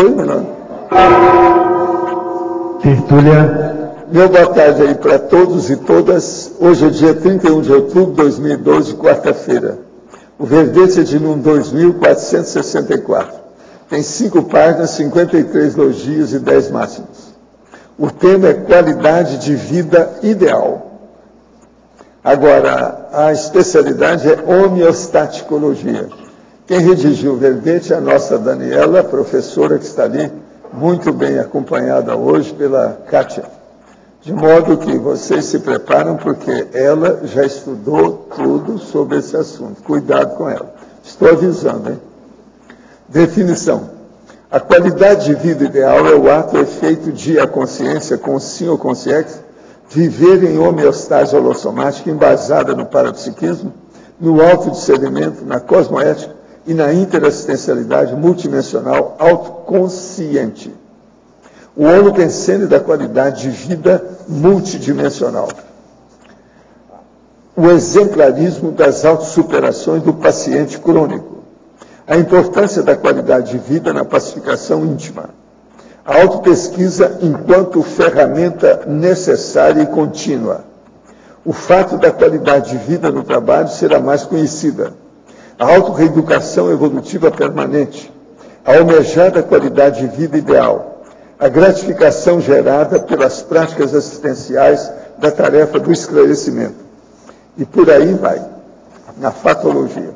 Oi, Milano. Tertúlia. Meu boa tarde aí para todos e todas. Hoje é dia 31 de outubro de 2012, quarta-feira. O verbete é de número 2464. Tem 5 páginas, 53 elogios e 10 máximos. O tema é qualidade de vida ideal. Agora, a especialidade é homeostaticologia. Quem redigiu o verbete é a nossa Daniela, professora que está ali, muito bem acompanhada hoje pela Kátia. De modo que vocês se preparam, porque ela já estudou tudo sobre esse assunto. Cuidado com ela. Estou avisando, hein? Definição. A qualidade de vida ideal é o ato ou efeito de a consciência, com sim ou com ex, viver em homeostase holossomática embasada no parapsiquismo, no autodiscernimento, na cosmoética e na interassistencialidade multidimensional autoconsciente. O holopensene da qualidade de vida multidimensional. O exemplarismo das autossuperações do paciente crônico. A importância da qualidade de vida na pacificação íntima. A autopesquisa enquanto ferramenta necessária e contínua. O fato da qualidade de vida no trabalho será mais conhecida. A autorreeducação evolutiva permanente. A almejada qualidade de vida ideal. A gratificação gerada pelas práticas assistenciais da tarefa do esclarecimento. E por aí vai, na fatologia.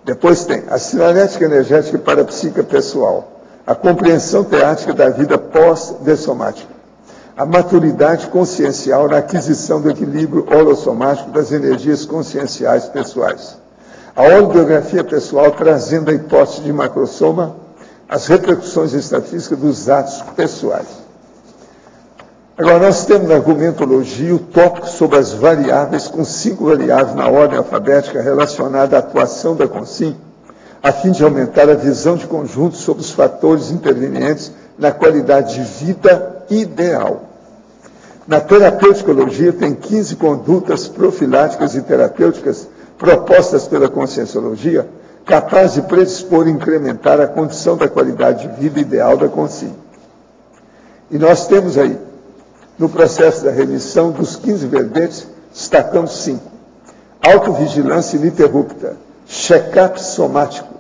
Depois tem a sinalética energética e parapsíquica pessoal. A compreensão teática da vida pós-dessomática, a maturidade consciencial na aquisição do equilíbrio holossomático das energias conscienciais pessoais, a holobiografia pessoal trazendo a hipótese de macrosoma, as repercussões extrafísicas dos atos pessoais. Agora, nós temos na argumentologia o tópico sobre as variáveis, com 5 variáveis na ordem alfabética relacionada à atuação da consciência, a fim de aumentar a visão de conjunto sobre os fatores intervenientes na qualidade de vida ideal. Na terapeuticologia, tem 15 condutas profiláticas e terapêuticas propostas pela conscienciologia, capazes de predispor e incrementar a condição da qualidade de vida ideal da consciência. E nós temos aí, no processo da remissão dos 15 verbetes, destacamos 5. Autovigilância ininterrupta, check-up somático,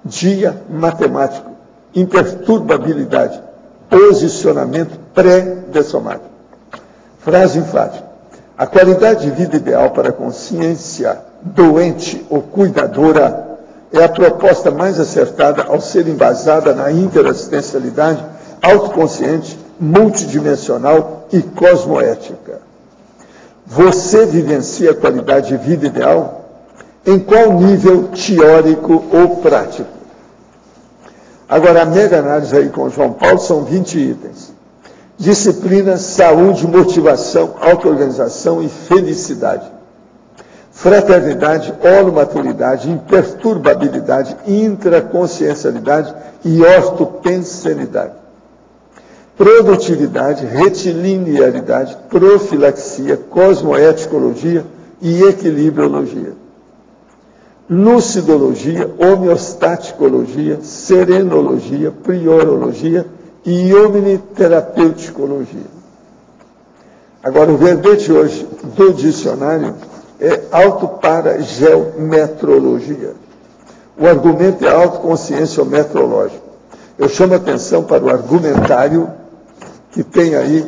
dia matemático, imperturbabilidade, posicionamento pré-dessomático. Frase enfática. A qualidade de vida ideal para a consciência doente ou cuidadora é a proposta mais acertada ao ser embasada na interassistencialidade autoconsciente, multidimensional e cosmoética. Você vivencia a qualidade de vida ideal? Em qual nível teórico ou prático? Agora, a mega análise aí com o João Paulo são 20 itens. Disciplina, saúde, motivação, auto-organização e felicidade. Fraternidade, holomaturidade, imperturbabilidade, intraconsciencialidade e ortopensenidade. Produtividade, retilinearidade, profilaxia, cosmoeticologia e equilibriologia. Lucidologia, homeostaticologia, serenologia, priorologia e omniterapeuticologia. Agora, o verbete hoje do dicionário é autoparageometrologia. O argumento é autoconsciência metrológica. Eu chamo a atenção para o argumentário, que tem aí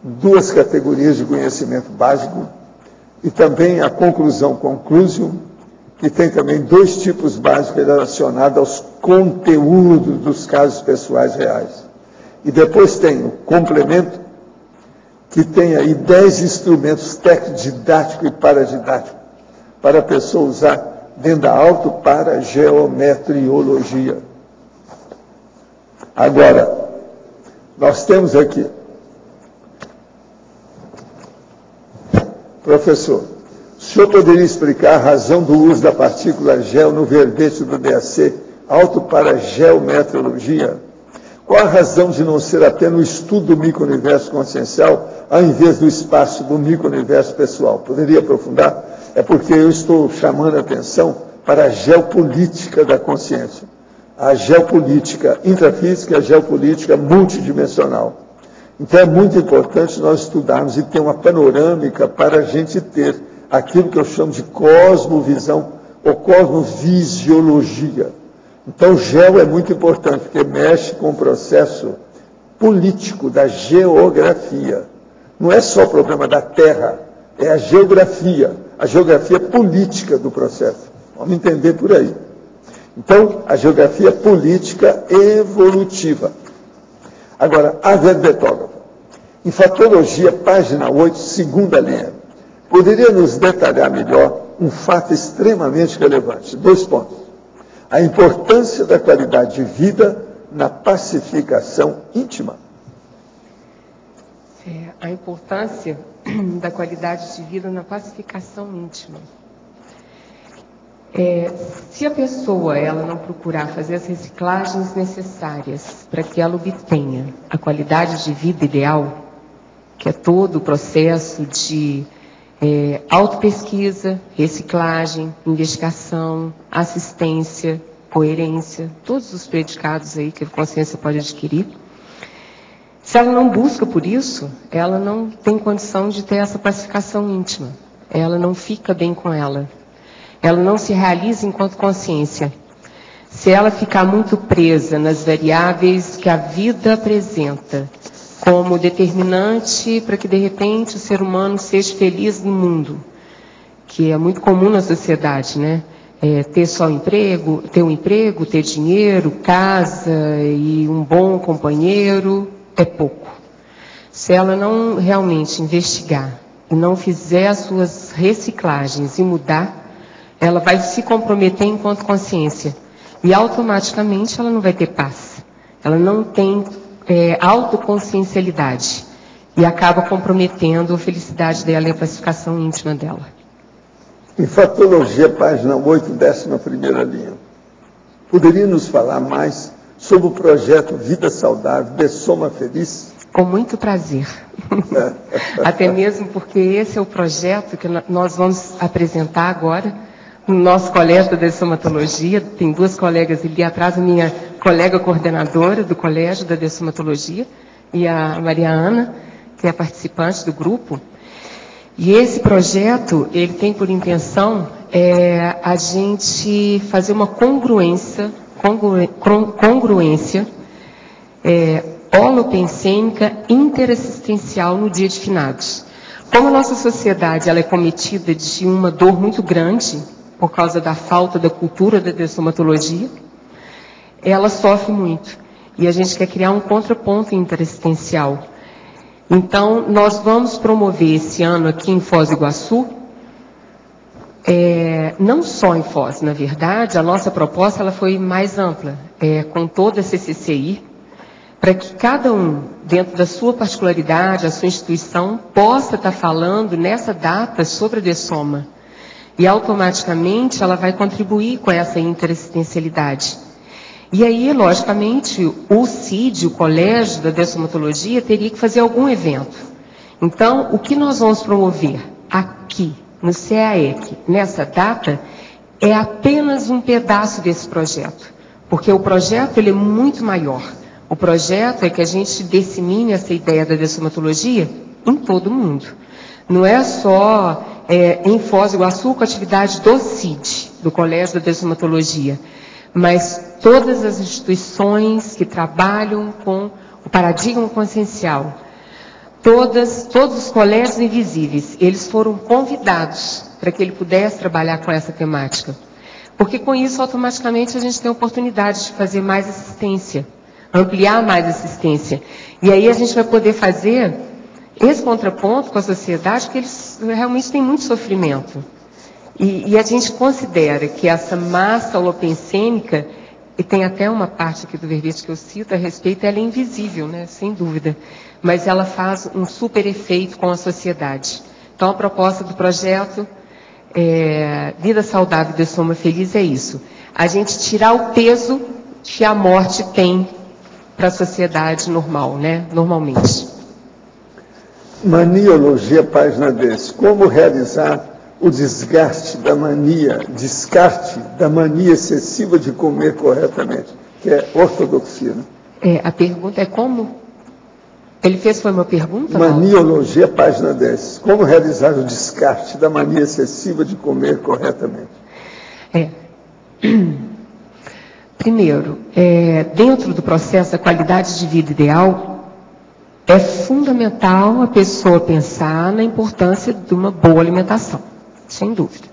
2 categorias de conhecimento básico, e também a conclusão, conclusio, que tem também 2 tipos básicos relacionados aos conteúdos dos casos pessoais reais. E depois tem o complemento, que tem aí 10 instrumentos técnicos, didático e paradidático, para a pessoa usar dentro da autoparageometriologia. Agora, nós temos aqui, professor, o senhor poderia explicar a razão do uso da partícula gel no verbete do DAC, autoparageometrologia? Qual a razão de não ser apenas o estudo do micro-universo consciencial, ao invés do espaço do micro-universo pessoal? Poderia aprofundar? É porque eu estou chamando a atenção para a geopolítica da consciência. a geopolítica intrafísica e a geopolítica multidimensional. Então é muito importante nós estudarmos e ter uma panorâmica para a gente ter aquilo que eu chamo de cosmovisão ou cosmovisiologia. Então o geo é muito importante, porque mexe com o processo político da geografia. Não é só o problema da terra, é a geografia política do processo. Vamos entender por aí. Então, a geografia política evolutiva. Agora, Alfred Beethoven, em Fatologia, página 8, segunda linha, poderia nos detalhar melhor um fato extremamente relevante. 2 pontos. A importância da qualidade de vida na pacificação íntima. A importância da qualidade de vida na pacificação íntima. Se a pessoa ela não procurar fazer as reciclagens necessárias para que ela obtenha a qualidade de vida ideal, que é todo o processo de autopesquisa, reciclagem, investigação, assistência, coerência, todos os predicados aí que a consciência pode adquirir. Se ela não busca por isso, ela não tem condição de ter essa pacificação íntima. Ela não fica bem com ela. Ela não se realiza enquanto consciência. Se ela ficar muito presa nas variáveis que a vida apresenta como determinante para que, de repente, o ser humano seja feliz no mundo, que é muito comum na sociedade, né? Ter só emprego, ter dinheiro, casa e um bom companheiro é pouco. Se ela não realmente investigar e não fizer as suas reciclagens e mudar, ela vai se comprometer enquanto consciência. E automaticamente ela não vai ter paz. Ela não tem autoconsciencialidade. E acaba comprometendo a felicidade dela e a pacificação íntima dela. Em Fatologia, página 8, 11ª linha. Poderia nos falar mais sobre o projeto Vida Saudável, de Soma Feliz? Com muito prazer. Até mesmo porque esse é o projeto que nós vamos apresentar agora no nosso colégio da Dessomatologia. Tem 2 colegas ali atrás, a minha colega coordenadora do colégio da Dessomatologia e a Maria Ana, que é participante do grupo. E esse projeto, ele tem por intenção a gente fazer uma congruência holopensêmica interassistencial no dia de finados. Como a nossa sociedade ela é cometida de uma dor muito grande por causa da falta da cultura da dessomatologia, ela sofre muito. E a gente quer criar um contraponto interassistencial. Então, nós vamos promover esse ano aqui em Foz do Iguaçu, não só em Foz, na verdade, a nossa proposta ela foi mais ampla, com toda a CCCI, para que cada um, dentro da sua particularidade, a sua instituição, possa estar falando nessa data sobre a dessoma. E automaticamente ela vai contribuir com essa interassistencialidade. E aí, logicamente, o CID, o Colégio da Dessomatologia, teria que fazer algum evento. Então, o que nós vamos promover aqui, no CAEC, nessa data, é apenas um pedaço desse projeto. Porque o projeto ele é muito maior. O projeto é que a gente dissemine essa ideia da dessomatologia em todo o mundo. Não é só em Foz do Iguaçu com a atividade do CID, do Colégio da Dessomatologia, mas todas as instituições que trabalham com o paradigma consciencial, todos os colégios invisíveis, eles foram convidados para que ele pudesse trabalhar com essa temática. Porque com isso, automaticamente, a gente tem a oportunidade de fazer mais assistência, ampliar mais assistência. E aí a gente vai poder fazer esse contraponto com a sociedade, porque eles realmente têm muito sofrimento. E a gente considera que essa massa holopensêmica, e tem até uma parte aqui do verbete que eu cito a respeito, ela é invisível, né? Sem dúvida. Mas ela faz um super efeito com a sociedade. Então a proposta do projeto Vida Saudável de Soma Feliz é isso. A gente tirar o peso que a morte tem para a sociedade normal, né? Normalmente. Maniologia, página 10. Como realizar o descarte da mania excessiva de comer corretamente. que é ortodoxia, né? A pergunta é como? Ele foi uma pergunta? Maniologia, página 10. Como realizar o descarte da mania excessiva de comer corretamente? Primeiro, dentro do processo da qualidade de vida ideal, é fundamental a pessoa pensar na importância de uma boa alimentação, sem dúvida.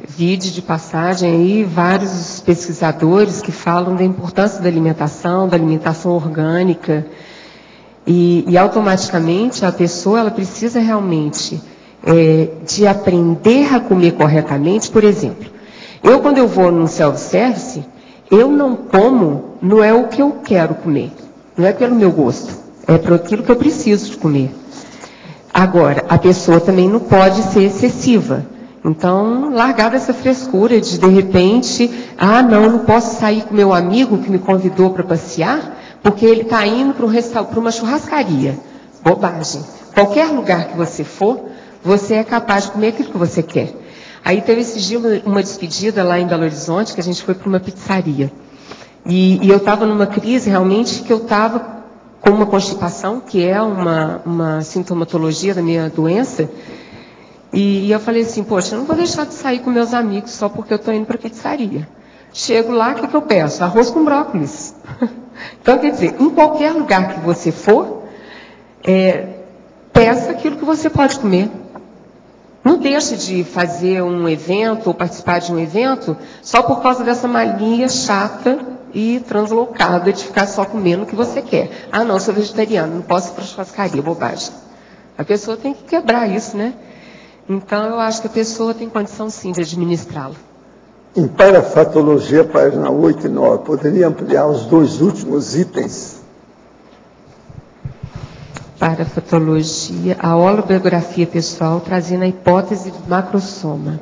Vide de passagem aí vários pesquisadores que falam da importância da alimentação orgânica, e automaticamente a pessoa ela precisa realmente de aprender a comer corretamente. Por exemplo, quando eu vou num self-service, eu não como, não é o que eu quero comer, não é pelo meu gosto, é por aquilo que eu preciso de comer. Agora, a pessoa também não pode ser excessiva. Então, largar dessa frescura de repente, não posso sair com meu amigo que me convidou para passear, porque ele está indo para uma churrascaria. Bobagem. Qualquer lugar que você for, você é capaz de comer aquilo que você quer. Aí teve esse dia uma despedida lá em Belo Horizonte, que a gente foi para uma pizzaria. E eu estava numa crise realmente que eu estava com uma constipação, que é uma sintomatologia da minha doença. E eu falei assim, poxa, eu não vou deixar de sair com meus amigos só porque eu estou indo para a pizzaria. Chego lá, o que eu peço? Arroz com brócolis. Então, quer dizer, em qualquer lugar que você for, peça aquilo que você pode comer. Não deixe de fazer um evento ou participar de um evento só por causa dessa mania chata e translocada de ficar só comendo o que você quer. Não, sou vegetariano, não posso ir para a churrascaria, bobagem. A pessoa tem que quebrar isso, né? Então, eu acho que a pessoa tem condição, sim, de administrá-lo. Em parafatologia, página 8 e 9, poderia ampliar os 2 últimos itens? Parafatologia, a holobiografia pessoal, trazendo a hipótese do macrosoma.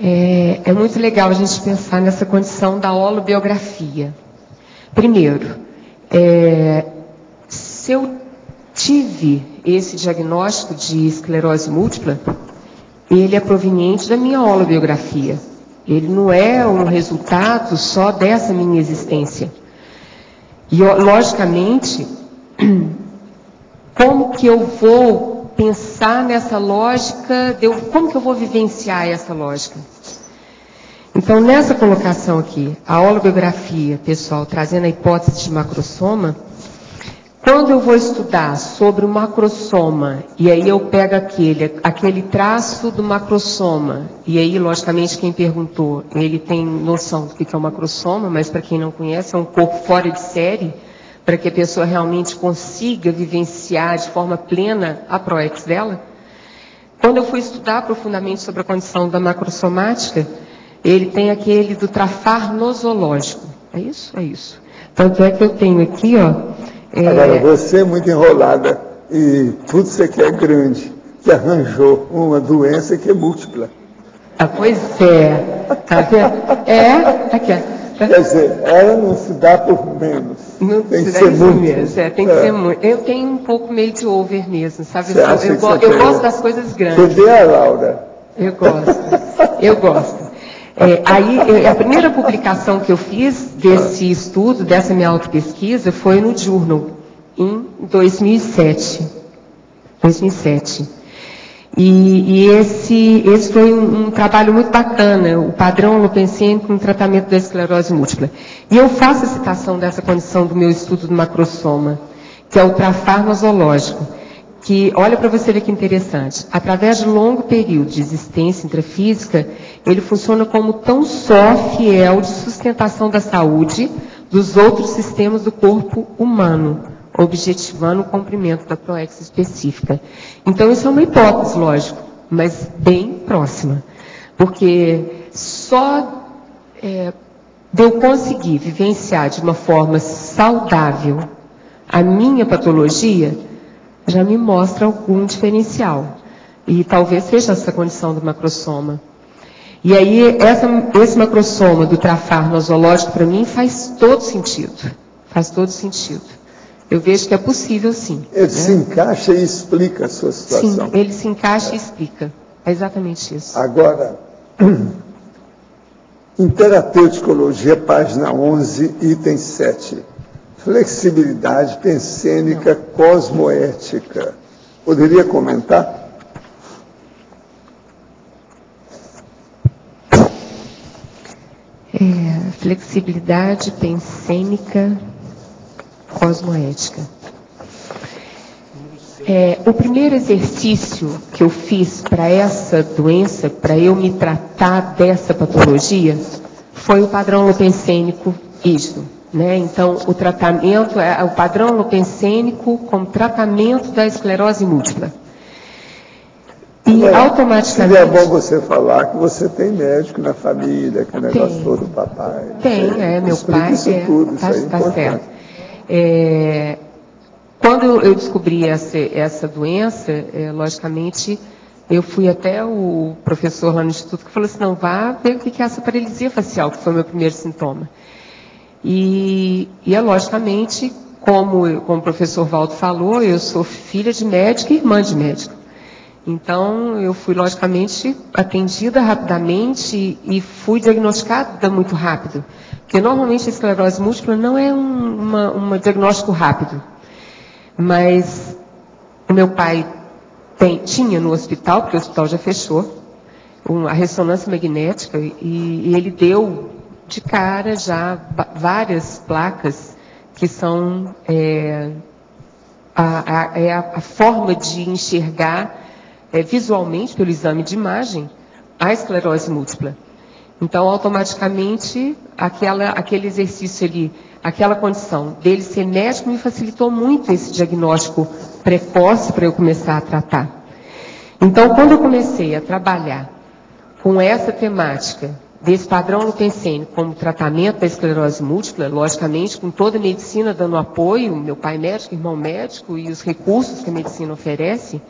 É muito legal a gente pensar nessa condição da holobiografia. Primeiro, se eu tive esse diagnóstico de esclerose múltipla, ele é proveniente da minha holobiografia. Ele não é um resultado só dessa minha existência. E, logicamente, como que eu vou pensar nessa lógica, como que eu vou vivenciar essa lógica? Então, nessa colocação aqui, a holobiografia pessoal, trazendo a hipótese de macrosoma, quando eu vou estudar sobre o macrosoma, e aí eu pego aquele traço do macrosoma, e aí, logicamente, quem perguntou, ele tem noção do que é o macrosoma, mas para quem não conhece, é um corpo fora de série, para que a pessoa realmente consiga vivenciar de forma plena a PROEX dela. Quando eu fui estudar profundamente sobre a condição da macrossomática, ele tem aquele do trafar nosológico. É isso? É isso. Tanto é que eu tenho aqui, Agora, você é muito enrolada e tudo você quer grande, que arranjou uma doença que é múltipla. Pois é. Tá vendo? Aqui, Quer dizer, ela não se dá por menos. Não tem que se ser dá muito. Mesmo, tem que ser muito. Eu tenho um pouco meio de over mesmo, sabe? Eu Você gosto das coisas grandes. Cadê a Laura? Eu gosto. A primeira publicação que eu fiz desse estudo, dessa minha autopesquisa, foi no Journal, em 2007. E esse foi um trabalho muito bacana, o padrão holopensêmico no tratamento da esclerose múltipla. E eu faço a citação dessa condição do meu estudo do macrosoma, que é o trafar nosológico, que, olha para você ver que interessante, através de longo período de existência intrafísica, ele funciona como tão só fiel de sustentação da saúde dos outros sistemas do corpo humano, objetivando o cumprimento da PROEX específica. Então, isso é uma hipótese, lógico, mas bem próxima. Porque só de eu conseguir vivenciar de uma forma saudável a minha patologia, já me mostra algum diferencial. E talvez seja essa condição do macrosoma. E aí, esse macrosoma do trafar nosológico, para mim, faz todo sentido. Faz todo sentido. Eu vejo que é possível, sim. Ele se encaixa e explica a sua situação. Sim, ele se encaixa e explica. É exatamente isso. Agora, Em terapeuticologia, página 11, item 7. Flexibilidade pensênica cosmoética. Poderia comentar? Flexibilidade pensênica cosmoética. O primeiro exercício que eu fiz para essa doença, para eu me tratar dessa patologia, foi o padrão lopensênico rígido, né? Então, o tratamento é o padrão lopensênico como tratamento da esclerose múltipla. E automaticamente... Seria bom você falar que você tem médico na família, que o negócio todo do papai. Tem, meu pai. Isso tudo, isso aí é importante. Certo. Quando eu descobri essa doença, logicamente, eu fui até o professor lá no Instituto que falou assim, não, vá ver o que é essa paralisia facial, que foi o meu primeiro sintoma. E logicamente, como o professor Valdo falou, eu sou filha de médico e irmã de médico. Então, eu fui, logicamente, atendida rapidamente e fui diagnosticada muito rápido. Porque, normalmente, a esclerose múltipla não é um diagnóstico rápido. Mas o meu pai tinha no hospital, porque o hospital já fechou, a ressonância magnética, e ele deu de cara já várias placas que são a forma de enxergar visualmente, pelo exame de imagem, a esclerose múltipla. Então, automaticamente, aquele exercício ali, aquela condição dele ser médico me facilitou muito esse diagnóstico precoce para eu começar a tratar. Então, quando eu comecei a trabalhar com essa temática desse padrão lopensênico como tratamento da esclerose múltipla, logicamente, com toda a medicina dando apoio, meu pai médico, irmão médico e os recursos que a medicina oferece,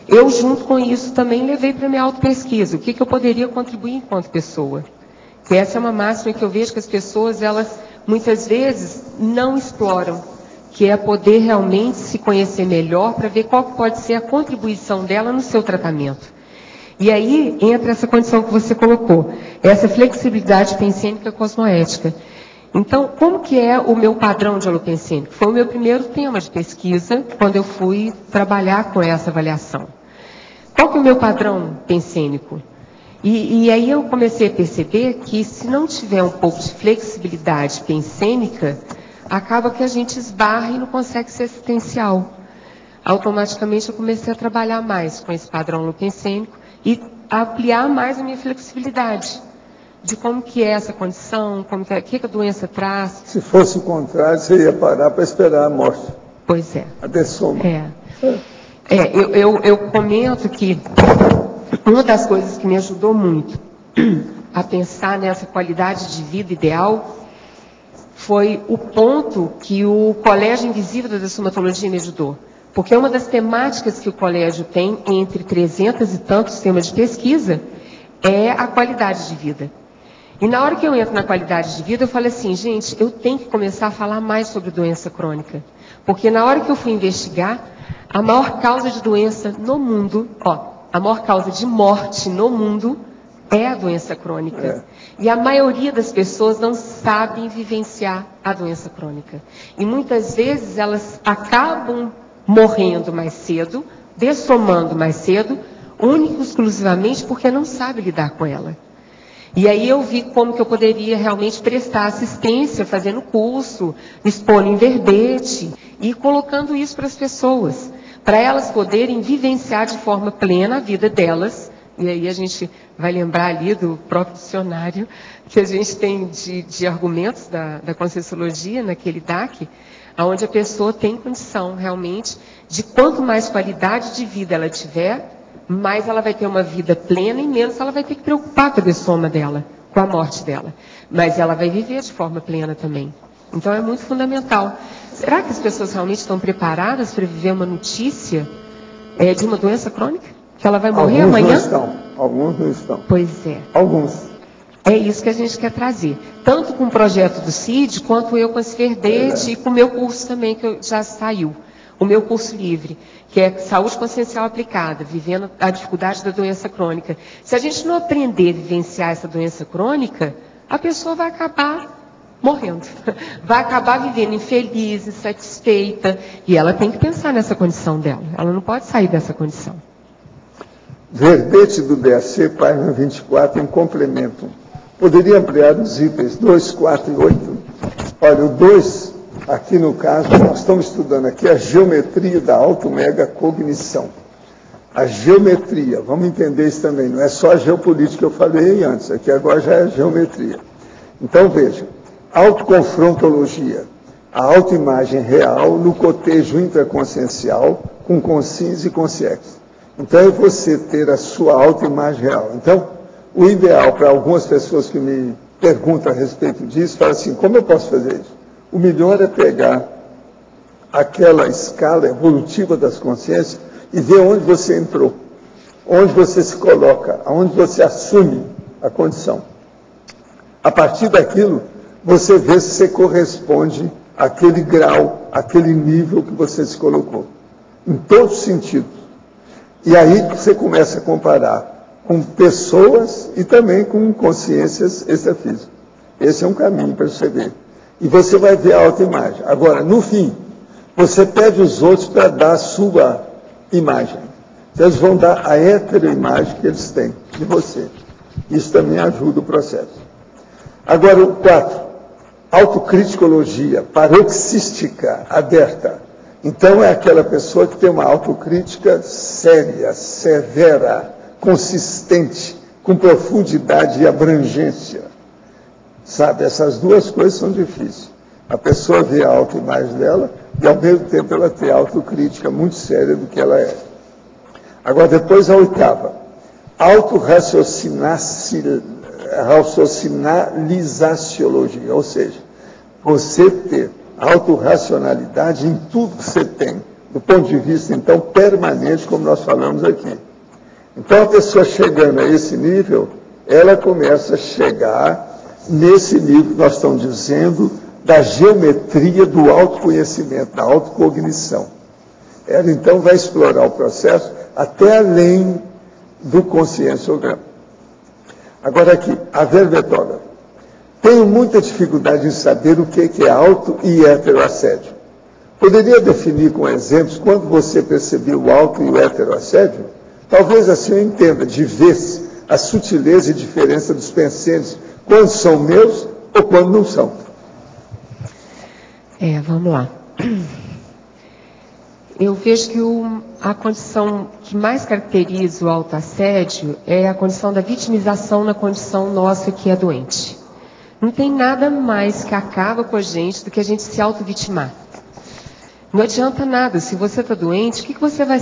eu, junto com isso, também levei para a minha autopesquisa. O que eu poderia contribuir enquanto pessoa? Que essa é uma máxima que eu vejo que as pessoas, elas, muitas vezes, não exploram. Que é poder realmente se conhecer melhor para ver qual pode ser a contribuição dela no seu tratamento. E aí, entra essa condição que você colocou. Essa flexibilidade pensênica cosmoética. Então, como que é o meu padrão de holopensênico? Foi o meu primeiro tema de pesquisa quando eu fui trabalhar com essa avaliação. Qual que é o meu padrão pensênico? E aí eu comecei a perceber que se não tiver um pouco de flexibilidade pensênica, acaba que a gente esbarra e não consegue ser assistencial. Automaticamente eu comecei a trabalhar mais com esse padrão holopensênico e a ampliar mais a minha flexibilidade. De como que é essa condição, o que a doença traz. Se fosse o contrário, você ia parar para esperar a morte. Pois é. A dessoma. Eu comento que uma das coisas que me ajudou muito a pensar nessa qualidade de vida ideal foi o ponto que o Colégio Invisível da Dessomatologia me ajudou. Porque uma das temáticas que o colégio tem, entre 300 e tantos temas de pesquisa, é a qualidade de vida. E na hora que eu entro na qualidade de vida, eu falo assim, gente, eu tenho que começar a falar mais sobre doença crônica. Porque na hora que eu fui investigar, a maior causa de doença no mundo, a maior causa de morte no mundo é a doença crônica. E a maioria das pessoas não sabem vivenciar a doença crônica. E muitas vezes elas acabam morrendo mais cedo, dessomando mais cedo, única e exclusivamente porque não sabem lidar com ela. E aí eu vi como que eu poderia realmente prestar assistência, fazendo curso, expondo em verbete e colocando isso para as pessoas, para elas poderem vivenciar de forma plena a vida delas. E aí a gente vai lembrar ali do próprio dicionário que a gente tem de argumentos da Conscienciologia, naquele DAC, onde a pessoa tem condição realmente de quanto mais qualidade de vida ela tiver, mais ela vai ter uma vida plena e menos ela vai ter que preocupar com a dessoma dela, com a morte dela. Mas ela vai viver de forma plena também. Então é muito fundamental. Será que as pessoas realmente estão preparadas para viver uma notícia de uma doença crônica? Que ela vai morrer amanhã? Alguns não estão. Pois é. Alguns. É isso que a gente quer trazer. Tanto com o projeto do CID, quanto eu com esse verbete e com o meu curso também, que já saiu. o meu curso livre, que é Saúde Consciencial Aplicada, vivendo a dificuldade da doença crônica. Se a gente não aprender a vivenciar essa doença crônica, a pessoa vai acabar morrendo. Vai acabar vivendo infeliz, insatisfeita, e ela tem que pensar nessa condição dela. Ela não pode sair dessa condição. Verbete do DAC, página 24, em complemento. Poderia ampliar os itens 2, 4 e 8? Olha, o 2, aqui no caso, nós estamos estudando aqui a geometria da auto-mega cognição. A geometria, vamos entender isso também, não é só a geopolítica que eu falei antes, aqui agora já é a geometria. Então veja, autoconfrontologia, a autoimagem real no cotejo intraconsciencial com consciência e consciência. Então é você ter a sua autoimagem real. Então, o ideal para algumas pessoas que me perguntam a respeito disso, fala assim, como eu posso fazer isso? O melhor é pegar aquela escala evolutiva das consciências e ver onde você entrou, onde você se coloca, onde você assume a condição. A partir daquilo, você vê se você corresponde àquele grau, àquele nível que você se colocou. Em todos os sentidos. E aí você começa a comparar com pessoas e também com consciências extrafísicas. Esse é um caminho para você ver. E você vai ver a autoimagem. Agora, no fim, você pede os outros para dar a sua imagem. Eles vão dar a heteroimagem que eles têm de você. Isso também ajuda o processo. Agora, o 4. Autocriticologia paroxística aberta. Então, é aquela pessoa que tem uma autocrítica séria, severa, consistente, com profundidade e abrangência. Sabe, essas duas coisas são difíceis. A pessoa vê a autoimagem dela e, ao mesmo tempo, ela tem autocrítica muito séria do que ela é. Agora, depois a 8ª. Autorracionalizaciologia, ou seja, você ter autorracionalidade em tudo que você tem, do ponto de vista, então, permanente, como nós falamos aqui. Então, a pessoa chegando a esse nível, ela começa a chegar nesse nível que nós estamos dizendo da geometria do autoconhecimento, da autocognição. Ela, então, vai explorar o processo até além do conscienciograma. Agora aqui, a verbetógrafo. Tenho muita dificuldade em saber o que é auto e heteroassédio. Poderia definir com exemplos quando você percebeu o auto e o heteroassédio? Talvez assim eu entenda de vez a sutileza e diferença dos pensamentos, quando são meus ou quando não são. Vamos lá. Eu vejo que a condição que mais caracteriza o autoassédio é a condição da vitimização na condição nossa que é doente. Não tem nada mais que acaba com a gente do que a gente se auto-vitimar. Não adianta nada. Se você está doente, o que você vai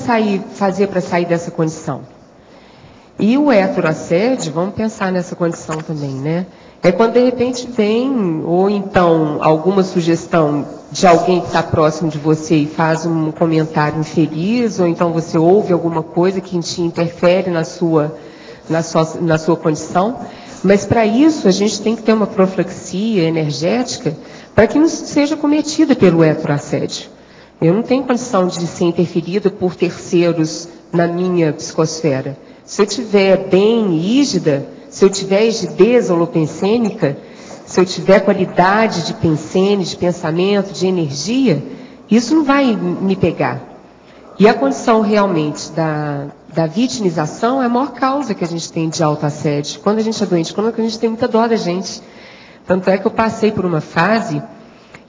fazer para sair dessa condição? E o heteroassédio, vamos pensar nessa condição também, né? É quando de repente vem, ou então alguma sugestão de alguém que está próximo de você e faz um comentário infeliz, ou então você ouve alguma coisa que te interfere na sua condição. Mas para isso a gente tem que ter uma profilaxia energética para que não seja cometida pelo heteroassédio. Eu não tenho condição de ser interferida por terceiros na minha psicosfera. Se eu estiver bem rígida, se eu tiver rigidez holopensênica, se eu tiver qualidade de pensene, de pensamento, de energia, isso não vai me pegar. E a condição realmente da vitimização é a maior causa que a gente tem de autoassédio. Quando a gente é doente, quando a gente tem muita dó da gente. Tanto é que eu passei por uma fase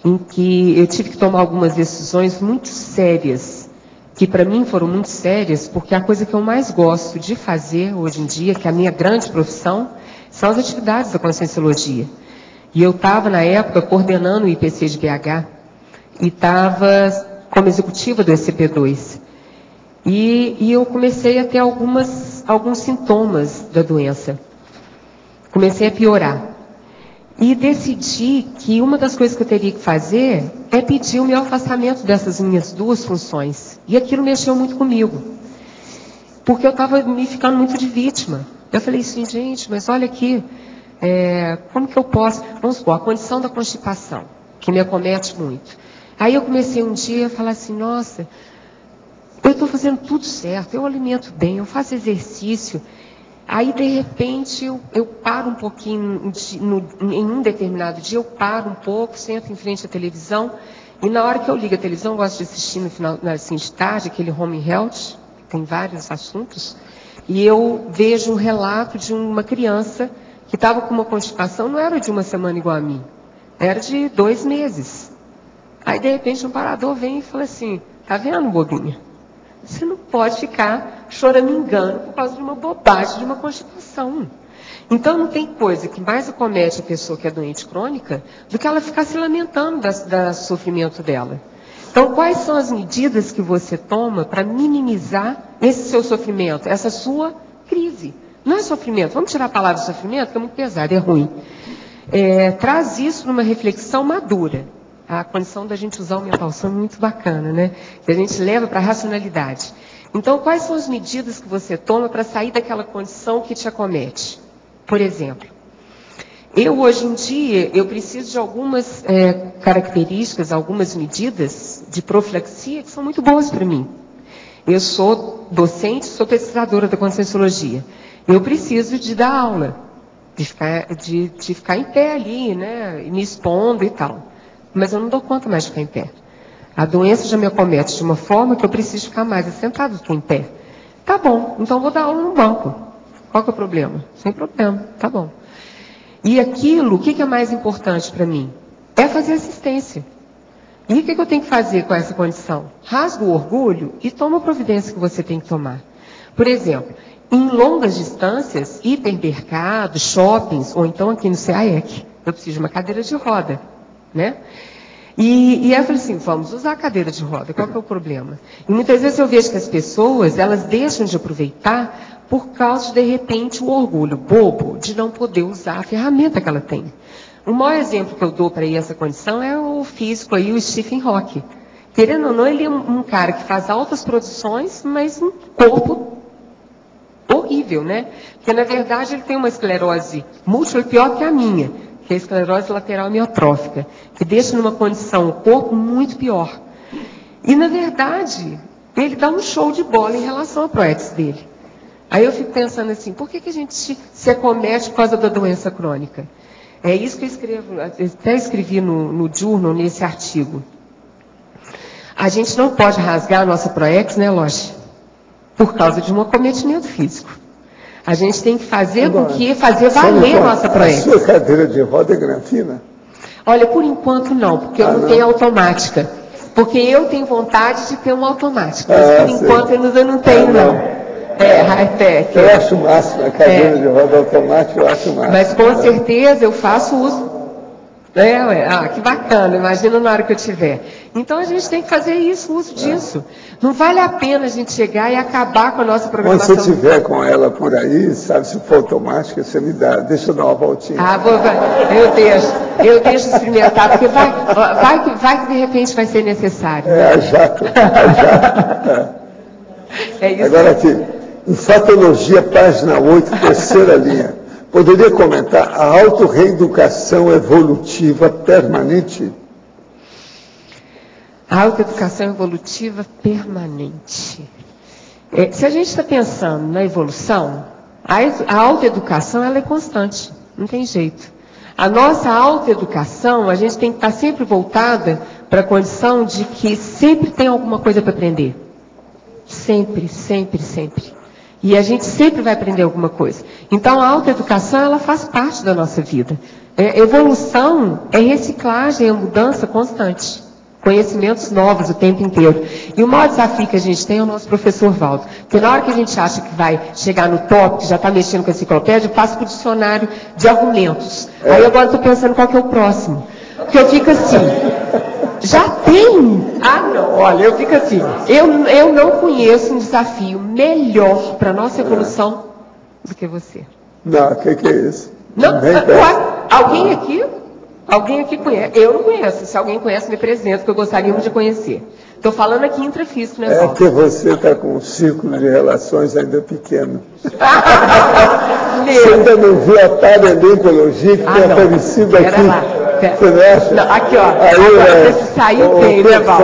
em que eu tive que tomar algumas decisões muito sérias, que para mim foram muito sérias, porque a coisa que eu mais gosto de fazer hoje em dia, que é a minha grande profissão, são as atividades da Conscienciologia. E eu estava, na época, coordenando o IPC de BH, e estava como executiva do ECP2. E eu comecei a ter alguns sintomas da doença. Comecei a piorar. E decidi que uma das coisas que eu teria que fazer é pedir o meu afastamento dessas minhas duas funções. E aquilo mexeu muito comigo. Porque eu estava me ficando muito de vítima. Eu falei assim, gente, mas olha aqui, como que eu posso... Vamos supor, a condição da constipação, que me acomete muito. Aí eu comecei um dia a falar assim, nossa, eu estou fazendo tudo certo, eu alimento bem, eu faço exercício. Aí, de repente, eu paro um pouquinho, em um determinado dia, eu paro um pouco, sento em frente à televisão, e na hora que eu ligo a televisão, eu gosto de assistir no final, assim, de tarde, aquele Home Health, tem vários assuntos, e eu vejo um relato de uma criança que estava com uma constipação, não era de uma semana igual a mim, era de 2 meses. Aí, de repente, um parador vem e fala assim, tá vendo, bobinha? Você não pode ficar choramingando por causa de uma bobagem, de uma constipação. Então, não tem coisa que mais acomete a pessoa que é doente crônica do que ela ficar se lamentando do sofrimento dela. Então, quais são as medidas que você toma para minimizar esse seu sofrimento, essa sua crise? Não é sofrimento, vamos tirar a palavra sofrimento, que é muito pesado, é ruim. Traz isso numa reflexão madura. A condição da gente usar o mental são muito bacana, né? Que a gente leva para a racionalidade. Então, quais são as medidas que você toma para sair daquela condição que te acomete? Por exemplo, hoje em dia, eu preciso de algumas características, algumas medidas de profilaxia que são muito boas para mim. Eu sou docente, sou pesquisadora da Conscienciologia. Eu preciso de dar aula, de ficar em pé ali, né? Me expondo e tal. Mas eu não dou conta mais de ficar em pé. A doença já me acomete de uma forma que eu preciso ficar mais assentado do que em pé. Tá bom, então vou dar aula no banco. Qual que é o problema? Sem problema, tá bom. E aquilo, o que é mais importante para mim? É fazer assistência. E o que eu tenho que fazer com essa condição? Rasga o orgulho e toma a providência que você tem que tomar. Por exemplo, em longas distâncias, hipermercados, shoppings, ou então aqui no CAEC, eu preciso de uma cadeira de roda. Né? E eu falei assim, vamos usar a cadeira de roda, qual que é o problema? E muitas vezes eu vejo que as pessoas, elas deixam de aproveitar por causa de repente, o orgulho bobo de não poder usar a ferramenta que ela tem. O maior exemplo que eu dou para essa condição é o físico aí, o Stephen Hawking. Querendo ou não, ele é um cara que faz altas produções, mas um corpo horrível, né? Porque na verdade ele tem uma esclerose múltipla pior que a minha, que é a esclerose lateral amiotrófica, que deixa numa condição o corpo muito pior. E, na verdade, ele dá um show de bola em relação à prótese dele. Aí eu fico pensando assim, por que a gente se acomete por causa da doença crônica? É isso que eu escrevo, até escrevi no Journal, nesse artigo. A gente não pode rasgar a nossa proex, né, Loche? Por causa de um acometimento físico. A gente tem que fazer com que fazer valer a nossa proex. A sua cadeira de roda é granfina? Olha, por enquanto não, porque eu não tenho automática. Porque eu tenho vontade de ter uma automática. Mas por enquanto eu não tenho, não. High-tech. Eu acho o máximo, a cadeira de roda automática eu acho o máximo. Mas com certeza eu faço uso. Que bacana, imagina na hora que eu tiver. Então a gente tem que fazer isso, uso disso. Não vale a pena a gente chegar e acabar com a nossa programação. Quando você estiver com ela por aí, sabe, se for automática, você me dá, deixa eu dar uma voltinha. Eu deixo experimentar, porque vai que de repente vai ser necessário. A jato. É isso. Agora aqui, Enfatologia, página 8, terceira linha. Poderia comentar a autorreeducação evolutiva permanente? A autoeducação evolutiva permanente. Se a gente está pensando na evolução, a autoeducação ela é constante, não tem jeito. A nossa autoeducação, a gente tem que estar sempre voltada para a condição de que sempre tem alguma coisa para aprender. Sempre, sempre, sempre. E a gente sempre vai aprender alguma coisa. Então, a autoeducação, ela faz parte da nossa vida. Evolução é reciclagem, é mudança constante. Conhecimentos novos o tempo inteiro. E o maior desafio que a gente tem é o nosso professor Valdo. Porque na hora que a gente acha que vai chegar no top, que já está mexendo com a enciclopédia, eu passo para o dicionário de argumentos. Aí agora estou pensando qual que é o próximo. Porque eu fico assim, já tem? Não, olha, eu fico assim, eu não conheço um desafio melhor para a nossa evolução do que você. Não, o que é isso? Não, Alguém aqui conhece? Eu não conheço. Se alguém conhece, me apresenta, que eu gostaria de conhecer. Estou falando aqui intrafísico, né, Paulo? É porque você está com um círculo de relações ainda pequeno. Você ainda não viu a paralencologia que tem aparecido aqui. Você não acha? Não, aqui, ó. Aí, Agora você saiu bem, né, Val?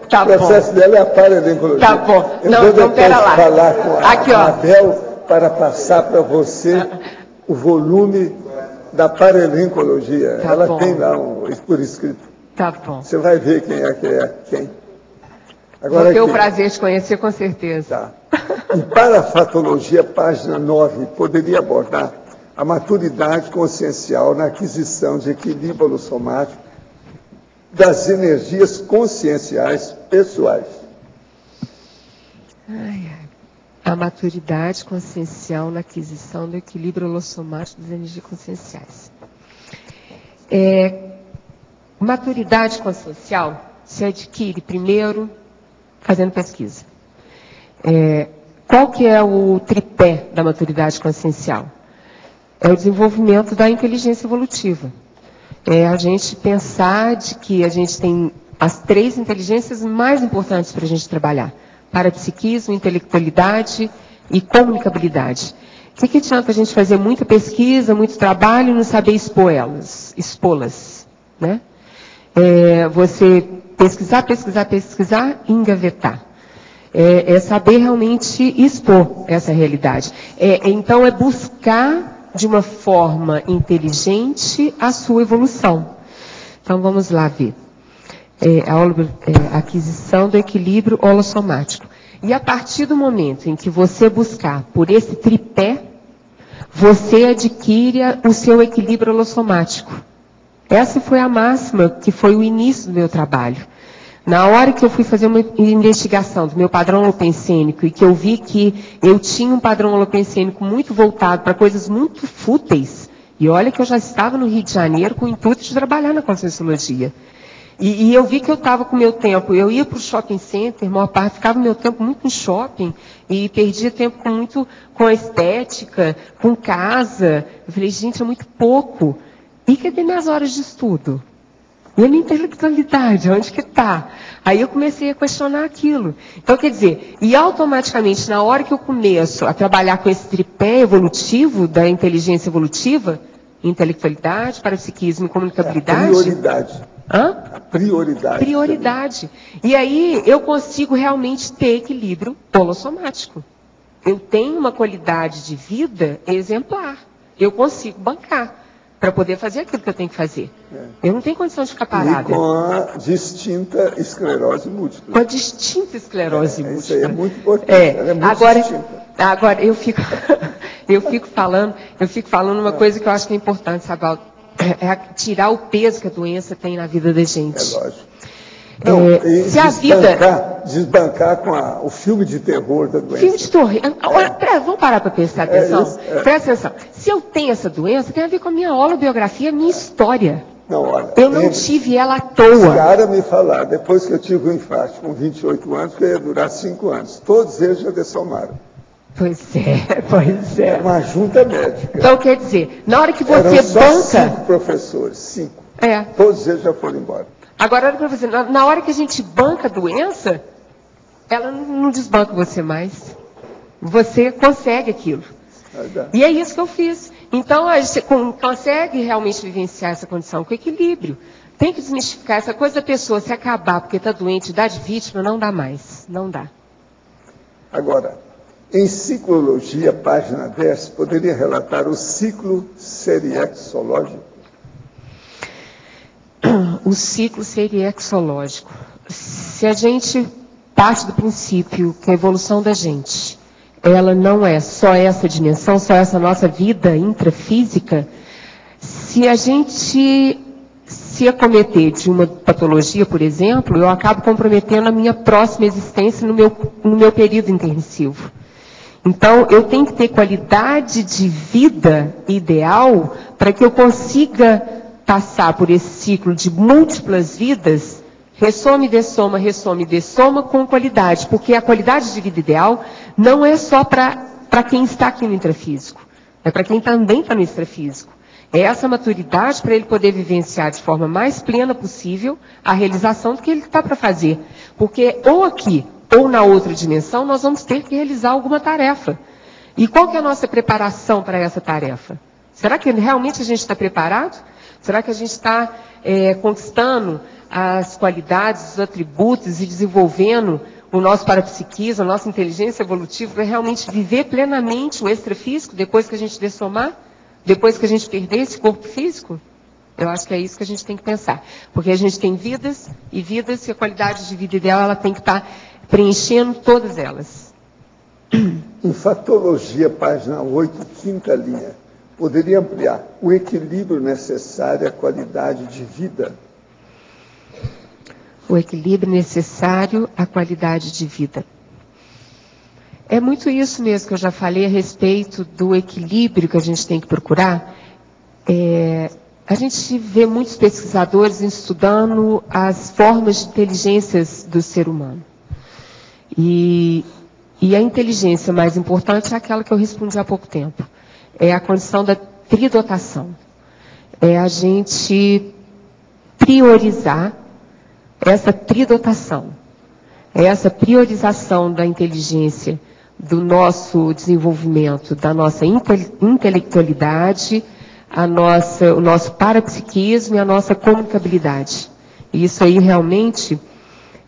Tá bom. O processo dela é a paralencologia. Tá bom. Eu Não, vou então pera lá. falar com a Aqui, ó. Abel para passar para você o volume da paralencologia. Tá Ela bom. tem lá por escrito. Tá bom. Você vai ver quem é que é quem. Vou ter o aqui. prazer de conhecer, com certeza. Tá. Em Parafatologia, página 9, poderia abordar a maturidade consciencial na aquisição de equilíbrio holossomático das energias conscienciais pessoais. A maturidade consciencial na aquisição do equilíbrio holossomático das energias conscienciais. Maturidade consciencial se adquire primeiro fazendo pesquisa. Qual que é o tripé da maturidade consciencial? É o desenvolvimento da inteligência evolutiva. É a gente pensar de que a gente tem as 3 inteligências mais importantes para a gente trabalhar. Parapsiquismo, intelectualidade e comunicabilidade. O que adianta a gente fazer muita pesquisa, muito trabalho e não saber expô-las, né? Você pesquisar e engavetar. É saber realmente expor essa realidade. Então, é buscar de uma forma inteligente a sua evolução. Então, vamos lá ver. A aquisição do equilíbrio holossomático. E a partir do momento em que você buscar por esse tripé, você adquire o seu equilíbrio holossomático. Essa foi a máxima, que foi o início do meu trabalho. Na hora que eu fui fazer uma investigação do meu padrão holopensênico e que eu vi que eu tinha um padrão holopensênico muito voltado para coisas muito fúteis, e olha que eu já estava no Rio de Janeiro com o intuito de trabalhar na Conscienciologia. E eu vi que eu estava com o meu tempo, eu ia para o shopping center, maior parte, ficava meu tempo muito no shopping, e perdia tempo com a estética, com casa. Eu falei, gente, é muito pouco. E cadê minhas horas de estudo? E a minha intelectualidade, onde que está? Aí eu comecei a questionar aquilo. Então, quer dizer, e automaticamente, na hora que eu começo a trabalhar com esse tripé evolutivo, da inteligência evolutiva, intelectualidade, parapsiquismo e comunicabilidade... Prioridade. Hã? Prioridade. Prioridade. E aí eu consigo realmente ter equilíbrio holossomático. Eu tenho uma qualidade de vida exemplar. Eu consigo bancar para poder fazer aquilo que eu tenho que fazer. Eu não tenho condição de ficar parada. E com a distinta esclerose múltipla. Com a distinta esclerose múltipla. Isso aí é muito importante. Ela é muito distinta. Agora eu fico falando uma coisa que eu acho que é importante, Sabal. É tirar o peso que a doença tem na vida da gente. É lógico. Não, se a vida... Desbancar com o filme de terror da doença. Filme de terror. Vamos parar para prestar atenção? Presta atenção. Se eu tenho essa doença, tem a ver com a minha holobiografia, a minha história. Não, olha, eu não tive ela à toa. Os caras me falaram, depois que eu tive o infarto, com 28 anos, que ia durar 5 anos. Todos eles já dessomaram. Pois é. É uma junta médica. Então, quer dizer, na hora que você Eram só banca... 5 professores, 5. É. Todos eles já foram embora. Agora, olha para você, na hora que a gente banca a doença, ela não desbanca você mais. Você consegue aquilo. E é isso que eu fiz. Então, a gente consegue realmente vivenciar essa condição com equilíbrio. Tem que desmistificar essa coisa da pessoa se acabar porque está doente, dar de vítima, não dá mais. Não dá. Agora, em Ciclologia, página 10, poderia relatar o ciclo seriexológico? O ciclo seriexológico. Se a gente parte do princípio que a evolução da gente, ela não é só essa dimensão, só essa nossa vida intrafísica, se a gente se acometer de uma patologia, por exemplo, eu acabo comprometendo a minha próxima existência no meu período intermissivo. Então, eu tenho que ter qualidade de vida ideal para que eu consiga passar por esse ciclo de múltiplas vidas, ressome, dessoma com qualidade. Porque a qualidade de vida ideal não é só para quem está aqui no intrafísico. É para quem também está no extrafísico. É essa maturidade para ele poder vivenciar de forma mais plena possível a realização do que ele está para fazer. Porque ou aqui, ou na outra dimensão, nós vamos ter que realizar alguma tarefa. E qual que é a nossa preparação para essa tarefa? Será que realmente a gente está preparado? Será que a gente está conquistando as qualidades, os atributos e desenvolvendo o nosso parapsiquismo, a nossa inteligência evolutiva para realmente viver plenamente o extrafísico depois que a gente dessomar? Depois que a gente perder esse corpo físico? Eu acho que é isso que a gente tem que pensar. Porque a gente tem vidas e a qualidade de vida ideal ela tem que estar preenchendo todas elas. Em Fatologia, página 8, quinta linha, poderia ampliar o equilíbrio necessário à qualidade de vida? O equilíbrio necessário à qualidade de vida. É muito isso mesmo que eu já falei a respeito do equilíbrio que a gente tem que procurar. A gente vê muitos pesquisadores estudando as formas de inteligências do ser humano. E a inteligência mais importante é aquela que eu respondi há pouco tempo. É a condição da tridotação. É a gente priorizar essa tridotação. É essa priorização da inteligência, do nosso desenvolvimento, da nossa intelectualidade, o nosso parapsiquismo e a nossa comunicabilidade. E isso aí realmente,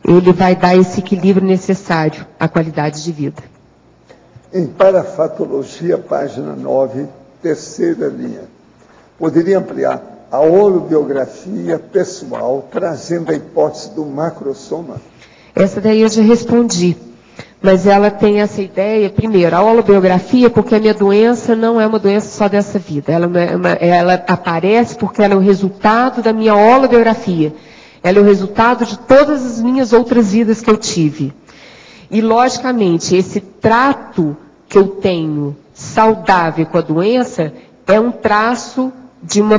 ele vai dar esse equilíbrio necessário à qualidade de vida. Em Parafatologia, página 9, terceira linha, poderia ampliar a holobiografia pessoal, trazendo a hipótese do macrosoma? Essa daí eu já respondi. Mas ela tem essa ideia, primeiro, a holobiografia, porque a minha doença não é uma doença só dessa vida. Ela aparece porque ela é o resultado da minha holobiografia. Ela é o resultado de todas as minhas outras vidas que eu tive. E, logicamente, esse trato que eu tenho saudável com a doença é um traço de uma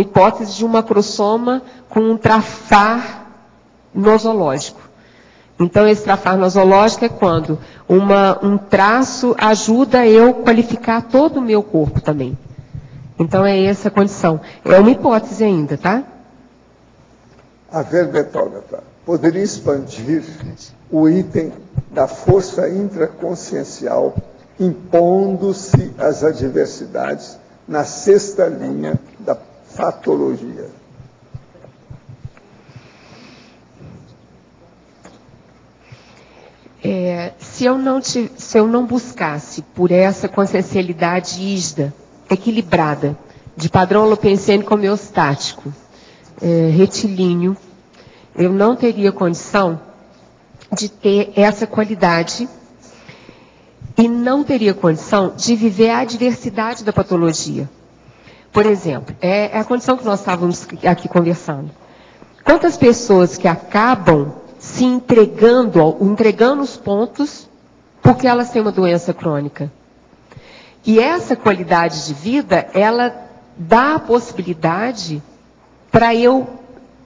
hipótese de um macrosoma com um trafar nosológico. Então, esse trafar nosológico é quando um traço ajuda eu qualificar todo o meu corpo também. Então, é essa a condição. É uma hipótese ainda, tá? A verbetógrafa poderia expandir o item da força intraconsciencial impondo-se às adversidades na sexta linha da fatologia. Se eu não buscasse por essa consciencialidade ígida, equilibrada, de padrão holopensênico homeostático, retilíneo, eu não teria condição de ter essa qualidade e não teria condição de viver a adversidade da patologia. Por exemplo, é a condição que nós estávamos aqui conversando. Quantas pessoas que acabam se entregando os pontos porque elas têm uma doença crônica? E essa qualidade de vida, ela dá a possibilidade para eu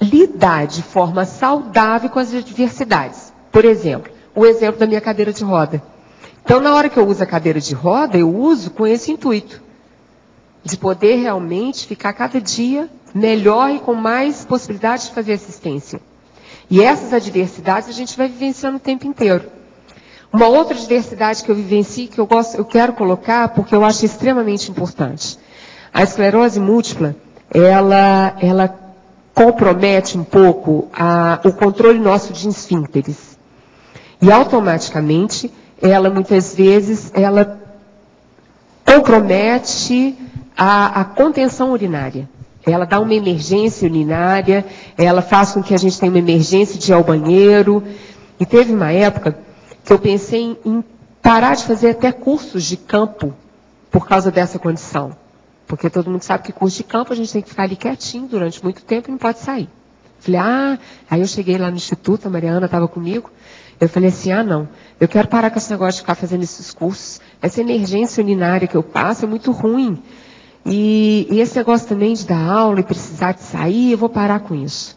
lidar de forma saudável com as adversidades. Por exemplo, o exemplo da minha cadeira de roda. Então, na hora que eu uso a cadeira de roda, eu uso com esse intuito de poder realmente ficar cada dia melhor e com mais possibilidade de fazer assistência. E essas adversidades a gente vai vivenciando o tempo inteiro. Uma outra adversidade que eu vivencio, que eu quero colocar, porque eu acho extremamente importante. A esclerose múltipla, ela compromete um pouco o controle nosso de esfíncteres. E automaticamente, ela muitas vezes, ela compromete a contenção urinária. Ela dá uma emergência urinária, ela faz com que a gente tenha uma emergência de ir ao banheiro. E teve uma época que eu pensei em parar de fazer até cursos de campo por causa dessa condição. Porque todo mundo sabe que curso de campo a gente tem que ficar ali quietinho durante muito tempo e não pode sair. Falei, aí eu cheguei lá no instituto, a Mariana estava comigo, eu falei assim, não, eu quero parar com esse negócio de ficar fazendo esses cursos. Essa emergência urinária que eu passo é muito ruim. E esse negócio também de dar aula e precisar de sair, eu vou parar com isso.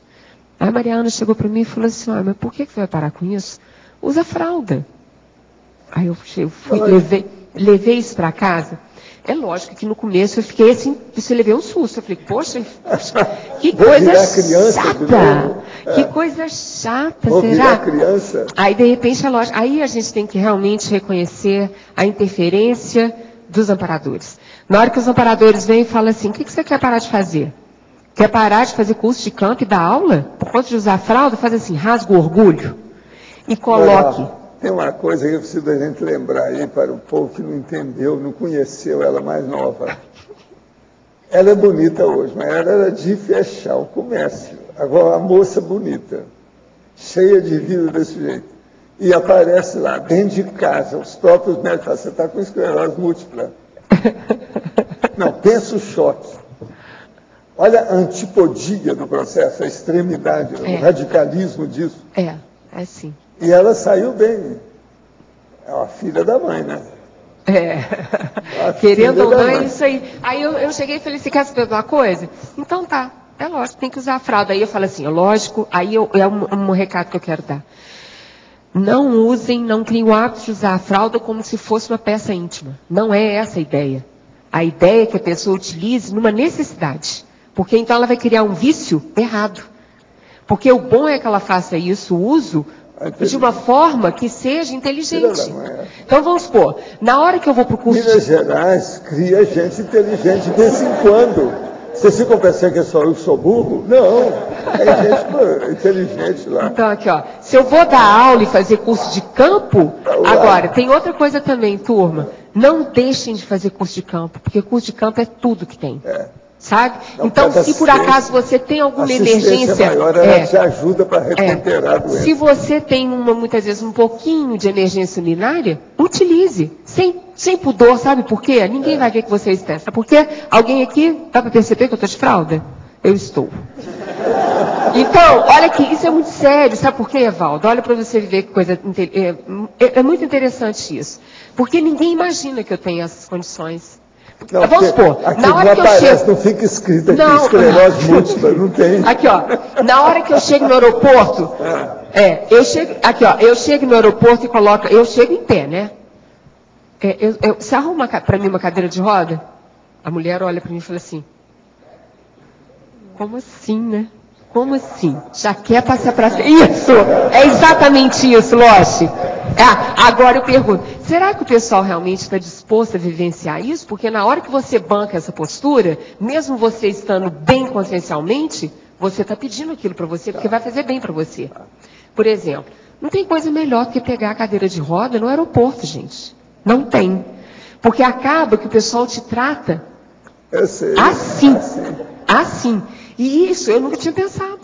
Aí a Mariana chegou para mim e falou assim, mas por que você vai parar com isso? Usa fralda. Aí eu fui, levei isso para casa. É lógico que no começo eu fiquei assim, eu levei um susto. Eu falei, poxa, que coisa chata. Que coisa chata, vou será? Virar criança. Aí, de repente, é lógico. Aí a gente tem que realmente reconhecer a interferência dos amparadores. Na hora que os amparadores vêm e falam assim, o que você quer parar de fazer? Quer parar de fazer curso de campo e dar aula? Por conta de usar fralda, faz assim, rasga o orgulho e coloque. Olha, tem uma coisa que eu preciso da gente lembrar aí para o povo que não entendeu, não conheceu ela mais nova. Ela é bonita hoje, mas ela era de fechar o comércio. Agora, a moça bonita, cheia de vida desse jeito, e aparece lá, dentro de casa, os próprios médicos falam, você está com esclerose múltipla. Não, pensa o choque. Olha a antipodia do processo, a extremidade, o radicalismo disso. É sim. E ela saiu bem. É uma filha da mãe, né? Querendo ou não, é isso aí. Aí eu cheguei e falei, você quer saber de uma coisa? Então tá, é lógico, tem que usar a fralda. Aí eu falo assim, lógico, aí é um recado que eu quero dar. Não usem, não criem o hábito de usar a fralda como se fosse uma peça íntima. Não é essa a ideia. A ideia é que a pessoa utilize numa necessidade. Porque então ela vai criar um vício errado. Porque o bom é que ela faça isso, o uso, de uma forma que seja inteligente. Então vamos supor, na hora que eu vou para o curso... Minas Gerais cria gente inteligente de vez em quando. Vocês ficam pensando que só eu sou burro? Não, é gente inteligente lá. Então aqui, ó, se eu vou dar aula e fazer curso de campo, agora, tem outra coisa também, turma. Não deixem de fazer curso de campo, porque curso de campo é tudo que tem. Sabe? Não, então, se por acaso você tem alguma emergência... maior, ela te ajuda para recuperar a doença. Se você tem, muitas vezes, um pouquinho de emergência urinária, utilize. Sem pudor, sabe por quê? Ninguém vai ver que você está. Sabe por quê? Alguém aqui, dá para perceber que eu estou de fralda? Eu estou. Então, olha aqui, isso é muito sério. Sabe por quê, Evaldo? Olha para você ver que coisa... É muito interessante isso. Porque ninguém imagina que eu tenho essas condições. Não, vamos supor, aqui na hora não que aparece, eu chego... não fica escrito aqui, esclerose múltipla, não tem. Aqui, ó, na hora que eu chego no aeroporto, eu chego no aeroporto e coloco, eu chego em pé, né? Você arruma para mim uma cadeira de roda? A mulher olha para mim e fala assim, como assim, né? Como assim? Já quer passar para frente? Isso! É exatamente isso, Loche. Agora eu pergunto, será que o pessoal realmente está disposto a vivenciar isso? Porque na hora que você banca essa postura, mesmo você estando bem consciencialmente, você está pedindo aquilo para você, porque vai fazer bem para você. Por exemplo, não tem coisa melhor do que pegar a cadeira de roda no aeroporto, gente. Não tem. Porque acaba que o pessoal te trata assim. E isso eu nunca tinha pensado.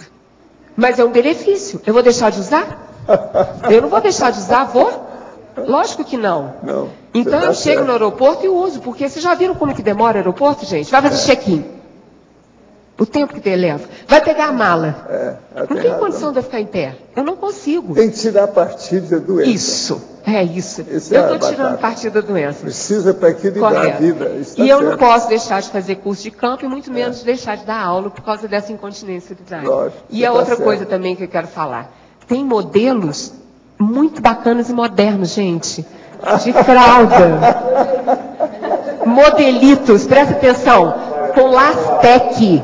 Mas é um benefício. Eu vou deixar de usar? Eu não vou deixar de usar, vou? Lógico que não. Então eu chego no aeroporto e uso, porque vocês já viram como que demora o aeroporto, gente? Vai fazer check-in. O tempo que leva. Vai pegar a mala. Não tem condição de eu ficar em pé. Eu não consigo. Tem que tirar partido da doença. Isso. Eu estou tirando partido da doença. Precisa para equilibrar a vida. E eu não posso deixar de fazer curso de campo e muito menos deixar de dar aula por causa dessa incontinência urinária. Lógico, e a outra coisa também que eu quero falar. Tem modelos muito bacanas e modernos, gente. De fralda. Modelitos, presta atenção. Com Lastec.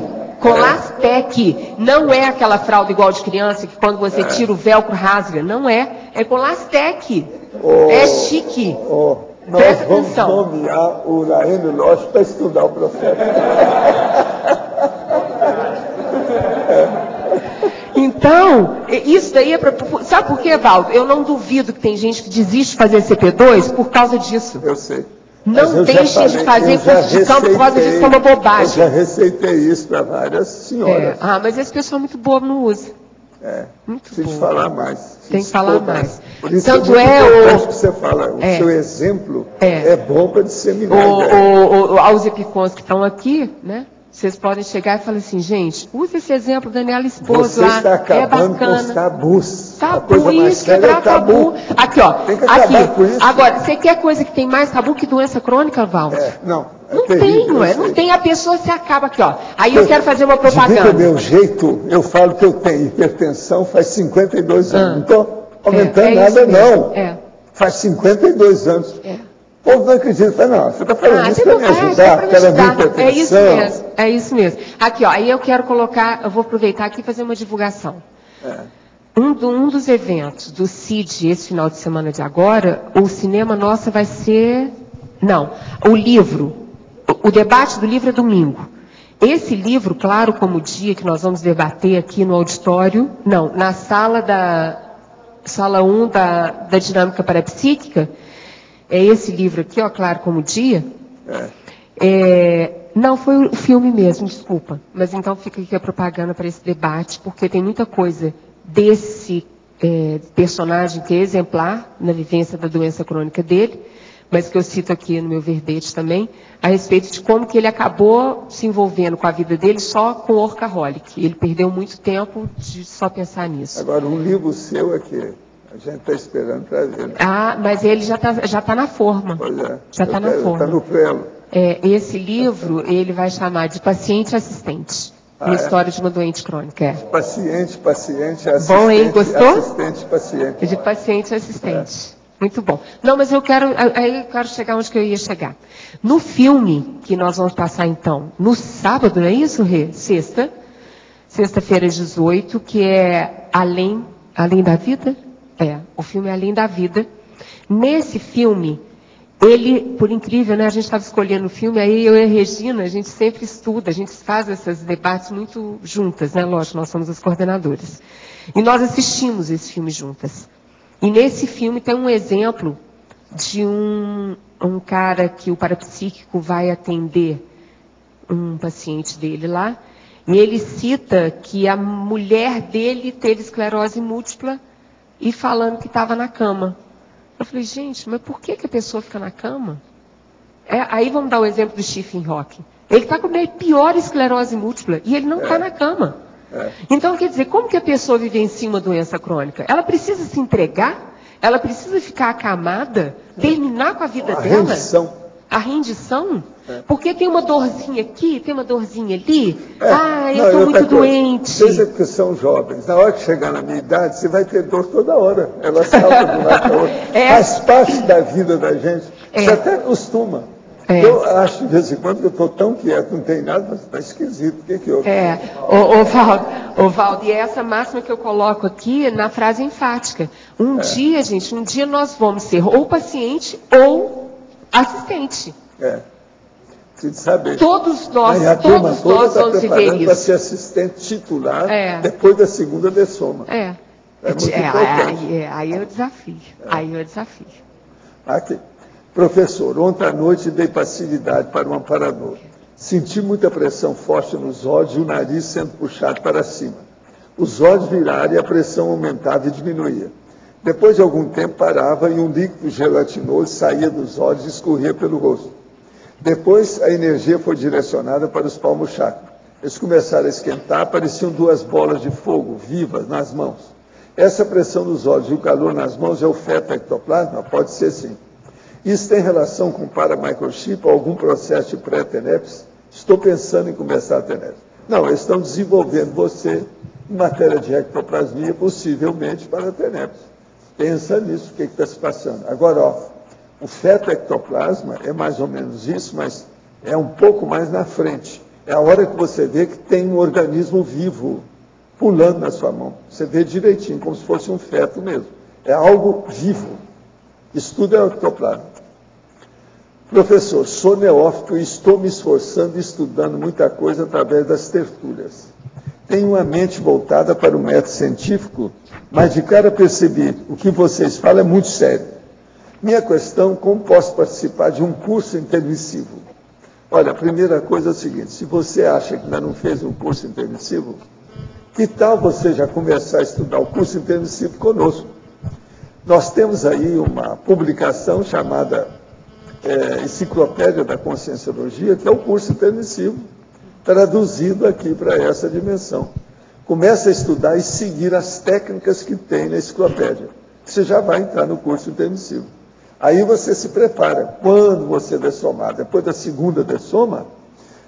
Não é aquela fralda igual de criança que quando você tira o velcro rasga. Não é. É com Lastec. É chique. Nós vamos nomear o Laênio Loche para estudar o processo. Então, isso daí é para... Sabe por quê, Valdo? Eu não duvido que tem gente que desiste de fazer CP2 por causa disso. Eu sei. Não deixem de fazer curso de campo por causa disso, que é uma bobagem. Eu já receitei isso para várias senhoras. Mas esse pessoal é muito bobo, não usa. Tem que falar mais. Tem que falar mais. Por isso tanto é o que você fala, o seu exemplo é bom para disseminar. Aos epicons que estão aqui, né? Vocês podem chegar e falar assim, gente, use esse exemplo da Daniela Esposo lá, está acabando bacana. Com os tabus. Tabu, isso, quebrar tabu. Aqui, ó. Tem que acabar com isso. Agora, você quer coisa que tem mais tabu que doença crônica, Valdo? Não terrível, tem, não tem. A pessoa se acaba aqui, ó. Aí eu quero fazer uma propaganda. Do meu jeito, eu falo que eu tenho hipertensão faz 52 anos. Não estou aumentando nada, não. Faz 52 anos. O povo não acredita, não. Você está falando isso para me ajudar, para minha hipertensão. É isso mesmo. Aqui, ó, aí eu quero colocar, eu vou aproveitar aqui e fazer uma divulgação. Um dos eventos do CID, esse final de semana de agora, o Cinema Nossa vai ser... Não, o livro, o debate do livro é domingo. Esse livro, Claro como o Dia, que nós vamos debater aqui no auditório, não, na sala 1 da dinâmica parapsíquica, é esse livro aqui, ó, Claro como o Dia. Não, foi o filme mesmo, desculpa. Mas então fica aqui a propaganda para esse debate, porque tem muita coisa desse personagem que é exemplar na vivência da doença crônica dele, mas que eu cito aqui no meu verbete também, a respeito de como que ele acabou se envolvendo com a vida dele só com o workaholic. Ele perdeu muito tempo de só pensar nisso. Agora, um livro seu aqui, a gente está esperando trazer. Mas ele já tá na forma. Pois é. Já está na forma. Está no prelo. Esse livro, ele vai chamar de Paciente Assistente. Uma história de uma doente crônica. Paciente, assistente. Bom, hein? Gostou? Assistente, paciente. De paciente assistente. Muito bom. Não, mas eu quero chegar onde que eu ia chegar. No filme, que nós vamos passar então, no sábado, não é isso, Rê? Sexta-feira 18, que é Além da Vida? O filme é Além da Vida. Nesse filme, ele, por incrível, né? A gente estava escolhendo o filme, aí eu e a Regina, a gente sempre estuda, a gente faz esses debates muito juntas, né? Lógico, nós somos as coordenadoras. E nós assistimos esse filme juntas. E nesse filme tem um exemplo de um cara que o parapsíquico vai atender um paciente dele lá, e ele cita que a mulher dele teve esclerose múltipla e falando que estava na cama. Eu falei, gente, mas por que a pessoa fica na cama? Aí vamos dar o exemplo do Stephen Hawking. Ele está com a pior esclerose múltipla e ele não está na cama. Então, quer dizer, como que a pessoa vivencia uma doença crônica? Ela precisa se entregar? Ela precisa ficar acamada? Terminar com a vida dela? Rendição. A rendição? Porque tem uma dorzinha aqui, tem uma dorzinha ali. Eu estou muito doente. Seja porque são jovens. Na hora que chegar na minha idade, você vai ter dor toda hora. Ela salta de um lado para o outro. Faz parte da vida da gente. Você até acostuma. Eu acho, de vez em quando, que eu estou tão quieto, não tem nada, mas está esquisito. O que houve? Valdo, e é essa máxima que eu coloco aqui na frase enfática. Um dia nós vamos ser ou paciente ou assistente. Preciso saber. Todos nós vamos viver isso. Para ser assistente titular depois da segunda dessoma. Muito importante. Aí é o desafio. Aqui. Professor, ontem à noite dei passividade para um amparador. Senti muita pressão forte nos olhos e o nariz sendo puxado para cima. Os olhos viraram e a pressão aumentava e diminuía. Depois de algum tempo parava e um líquido gelatinoso saía dos olhos e escorria pelo rosto. Depois a energia foi direcionada para os palmos chakra. Eles começaram a esquentar, pareciam duas bolas de fogo vivas nas mãos. Essa pressão nos olhos e o calor nas mãos é o feto ectoplasma? Pode ser sim. Isso tem relação com paramicrochip ou algum processo de pré-tenepse? Estou pensando em começar a tenepse. Não, eles estão desenvolvendo você em matéria de ectoplasmia, possivelmente para a tenepse. Pensa nisso, o que está se passando. Agora, o feto ectoplasma é mais ou menos isso, mas é um pouco mais na frente. É a hora que você vê que tem um organismo vivo pulando na sua mão. Você vê direitinho, como se fosse um feto mesmo. É algo vivo. Estudo é o ectoplasma. Professor, sou neófito e estou me esforçando e estudando muita coisa através das tertúlias. Tenho uma mente voltada para o método científico, mas de cara percebi, o que vocês falam é muito sério. Minha questão, como posso participar de um curso intermissivo? Olha, a primeira coisa é o seguinte, se você acha que ainda não fez um curso intermissivo, que tal você já começar a estudar o curso intermissivo conosco? Nós temos aí uma publicação chamada Enciclopédia da Conscienciologia, que é o curso intermissivo, traduzido aqui para essa dimensão. Comece a estudar e seguir as técnicas que tem na enciclopédia. Você já vai entrar no curso intermissivo. Aí você se prepara. Quando você dessomar, depois da segunda dessoma,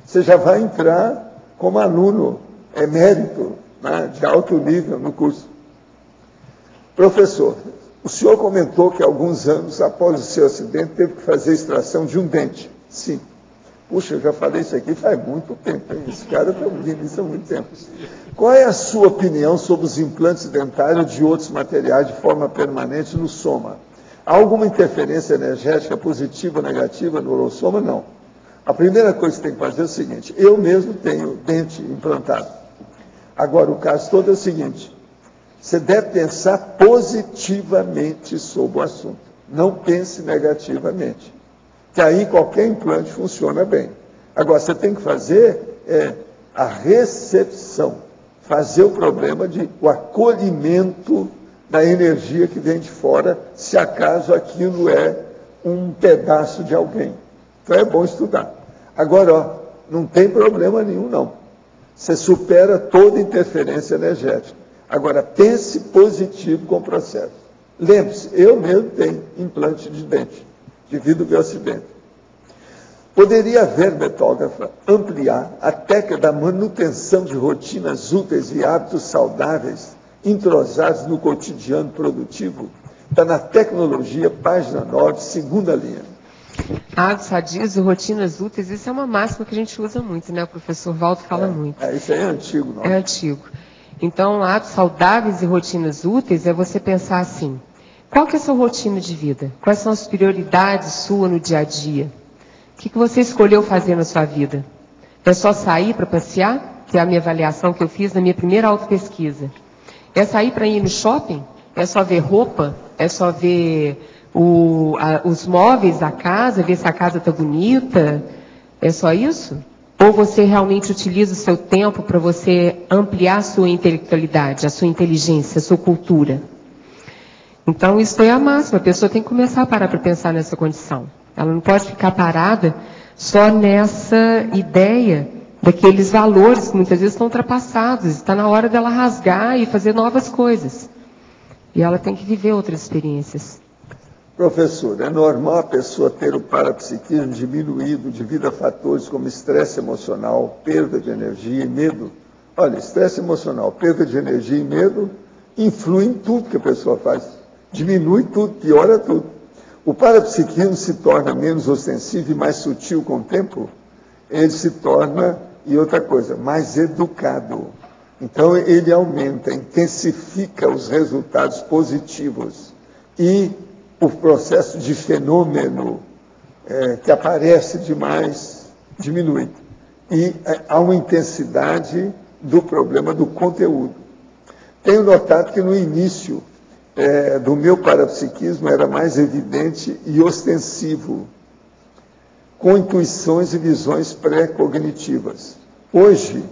você já vai entrar como aluno emérito, né, de alto nível no curso. Professor, o senhor comentou que alguns anos após o seu acidente teve que fazer a extração de um dente. Sim. Puxa, eu já falei isso aqui faz muito tempo, hein? Esse cara está ouvindo isso há muito tempo. Qual é a sua opinião sobre os implantes dentários de outros materiais de forma permanente no soma? Há alguma interferência energética positiva ou negativa no holossoma? Não. A primeira coisa que tem que fazer é o seguinte: eu mesmo tenho dente implantado. Agora, o caso todo é o seguinte: você deve pensar positivamente sobre o assunto. Não pense negativamente. Que aí qualquer implante funciona bem. Agora, você tem que fazer a recepção, fazer o problema o acolhimento da energia que vem de fora, se acaso aquilo é um pedaço de alguém. Então é bom estudar. Agora, ó, não tem problema nenhum, não. Você supera toda interferência energética. Agora, pense positivo com o processo. Lembre-se, eu mesmo tenho implante de dente, devido ao meu acidente. Poderia haver, metógrafa, ampliar a técnica da manutenção de rotinas úteis e hábitos saudáveis entrosados no cotidiano produtivo? Está na tecnologia, página 9, segunda linha. Hábitos sadios e rotinas úteis, isso é uma máxima que a gente usa muito, né? O professor Valdo fala muito. Isso aí é antigo, não? É antigo. Então, hábitos saudáveis e rotinas úteis é você pensar assim: qual que é a sua rotina de vida? Quais são as prioridades suas no dia a dia? O que você escolheu fazer na sua vida? É só sair para passear? Que é a minha avaliação que eu fiz na minha primeira autopesquisa. É sair para ir no shopping? É só ver roupa? É só ver os móveis da casa, ver se a casa está bonita? É só isso? Ou você realmente utiliza o seu tempo para você ampliar a sua intelectualidade, a sua inteligência, a sua cultura? Então, isso é a máxima. A pessoa tem que começar a parar para pensar nessa condição. Ela não pode ficar parada só nessa ideia daqueles valores que muitas vezes estão ultrapassados. Está na hora dela rasgar e fazer novas coisas. E ela tem que viver outras experiências. Professor, é normal a pessoa ter o parapsiquismo diminuído devido a fatores como estresse emocional, perda de energia e medo? Olha, estresse emocional, perda de energia e medo influem em tudo que a pessoa faz. Diminui tudo, piora tudo. O parapsiquismo se torna menos ostensivo e mais sutil com o tempo. Ele se torna, e outra coisa, mais educado. Então ele aumenta, intensifica os resultados positivos. E o processo de fenômeno que aparece demais diminui. E há uma intensidade do problema do conteúdo. Tenho notado que no início do meu parapsiquismo era mais evidente e ostensivo, com intuições e visões pré-cognitivas. Hoje,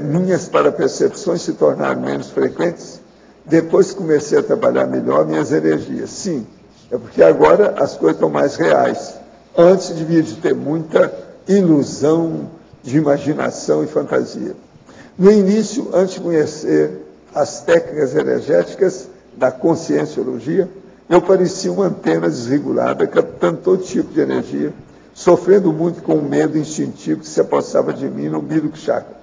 minhas parapercepções se tornaram menos frequentes, depois que comecei a trabalhar melhor minhas energias. Sim, é porque agora as coisas estão mais reais. Antes devia de ter muita ilusão de imaginação e fantasia. No início, antes de conhecer as técnicas energéticas da conscienciologia, eu parecia uma antena desregulada, captando todo tipo de energia, sofrendo muito com o medo instintivo que se apossava de mim no umbigo chakra.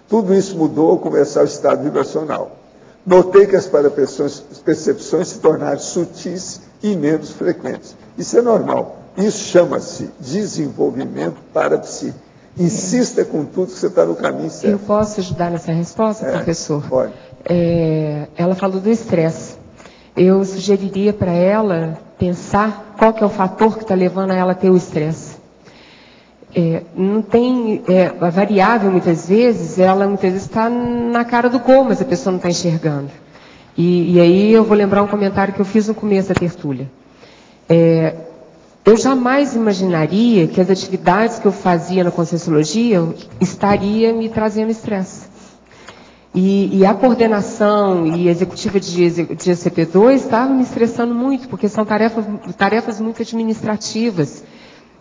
Tudo isso mudou ao começar o estado vibracional. Notei que as percepções se tornaram sutis e menos frequentes. Isso é normal. Isso chama-se desenvolvimento parapsíquico. Insista com tudo que você está no caminho certo. Eu posso ajudar nessa resposta, professor? Pode. Ela falou do estresse. Eu sugeriria para ela pensar qual que é o fator que está levando a ela a ter o estresse. Não tem a variável, muitas vezes está na cara do gol, mas a pessoa não está enxergando. E aí eu vou lembrar um comentário que eu fiz no começo da tertúlia. Eu jamais imaginaria que as atividades que eu fazia na Conscienciologia estaria me trazendo estresse. E a coordenação e executiva de ECP2 estava me estressando muito, porque são tarefas muito administrativas.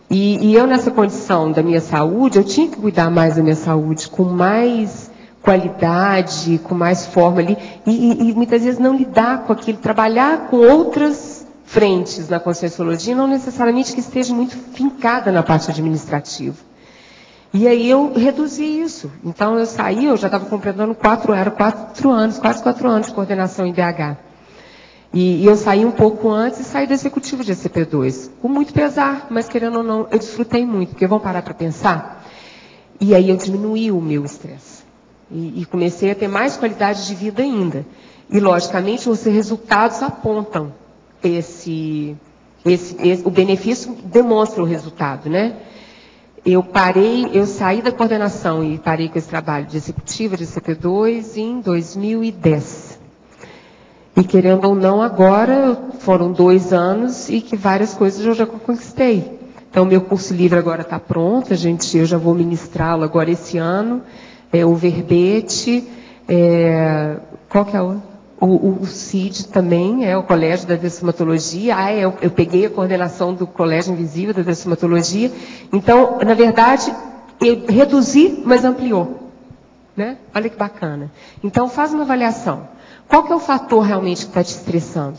E eu, nessa condição da minha saúde, eu tinha que cuidar mais da minha saúde, com mais qualidade, com mais forma ali, e muitas vezes não lidar com aquilo, trabalhar com outras frentes na Conscienciologia, não necessariamente que esteja muito fincada na parte administrativa. E aí eu reduzi isso. Então eu saí, eu já estava completando 4 anos, quase 4 anos de coordenação em BH. E eu saí um pouco antes e saí do executivo de ECP2, com muito pesar, mas querendo ou não, eu desfrutei muito, porque vão parar para pensar. E aí eu diminuí o meu estresse. E comecei a ter mais qualidade de vida ainda. E, logicamente, os resultados apontam o benefício demonstra o resultado, né? eu saí da coordenação e parei com esse trabalho de executiva de CP2 em 2010. E querendo ou não, agora foram 2 anos e que várias coisas eu já conquistei. Então, meu curso livre agora está pronto, eu já vou ministrá-lo agora esse ano. O verbete, qual que é o CID também, o Colégio da Dessomatologia. Eu peguei a coordenação do Colégio Invisível da Dessomatologia. Então, na verdade, eu reduzi, mas ampliou. Né? Olha que bacana. Então, faz uma avaliação. Qual que é o fator realmente que está te estressando?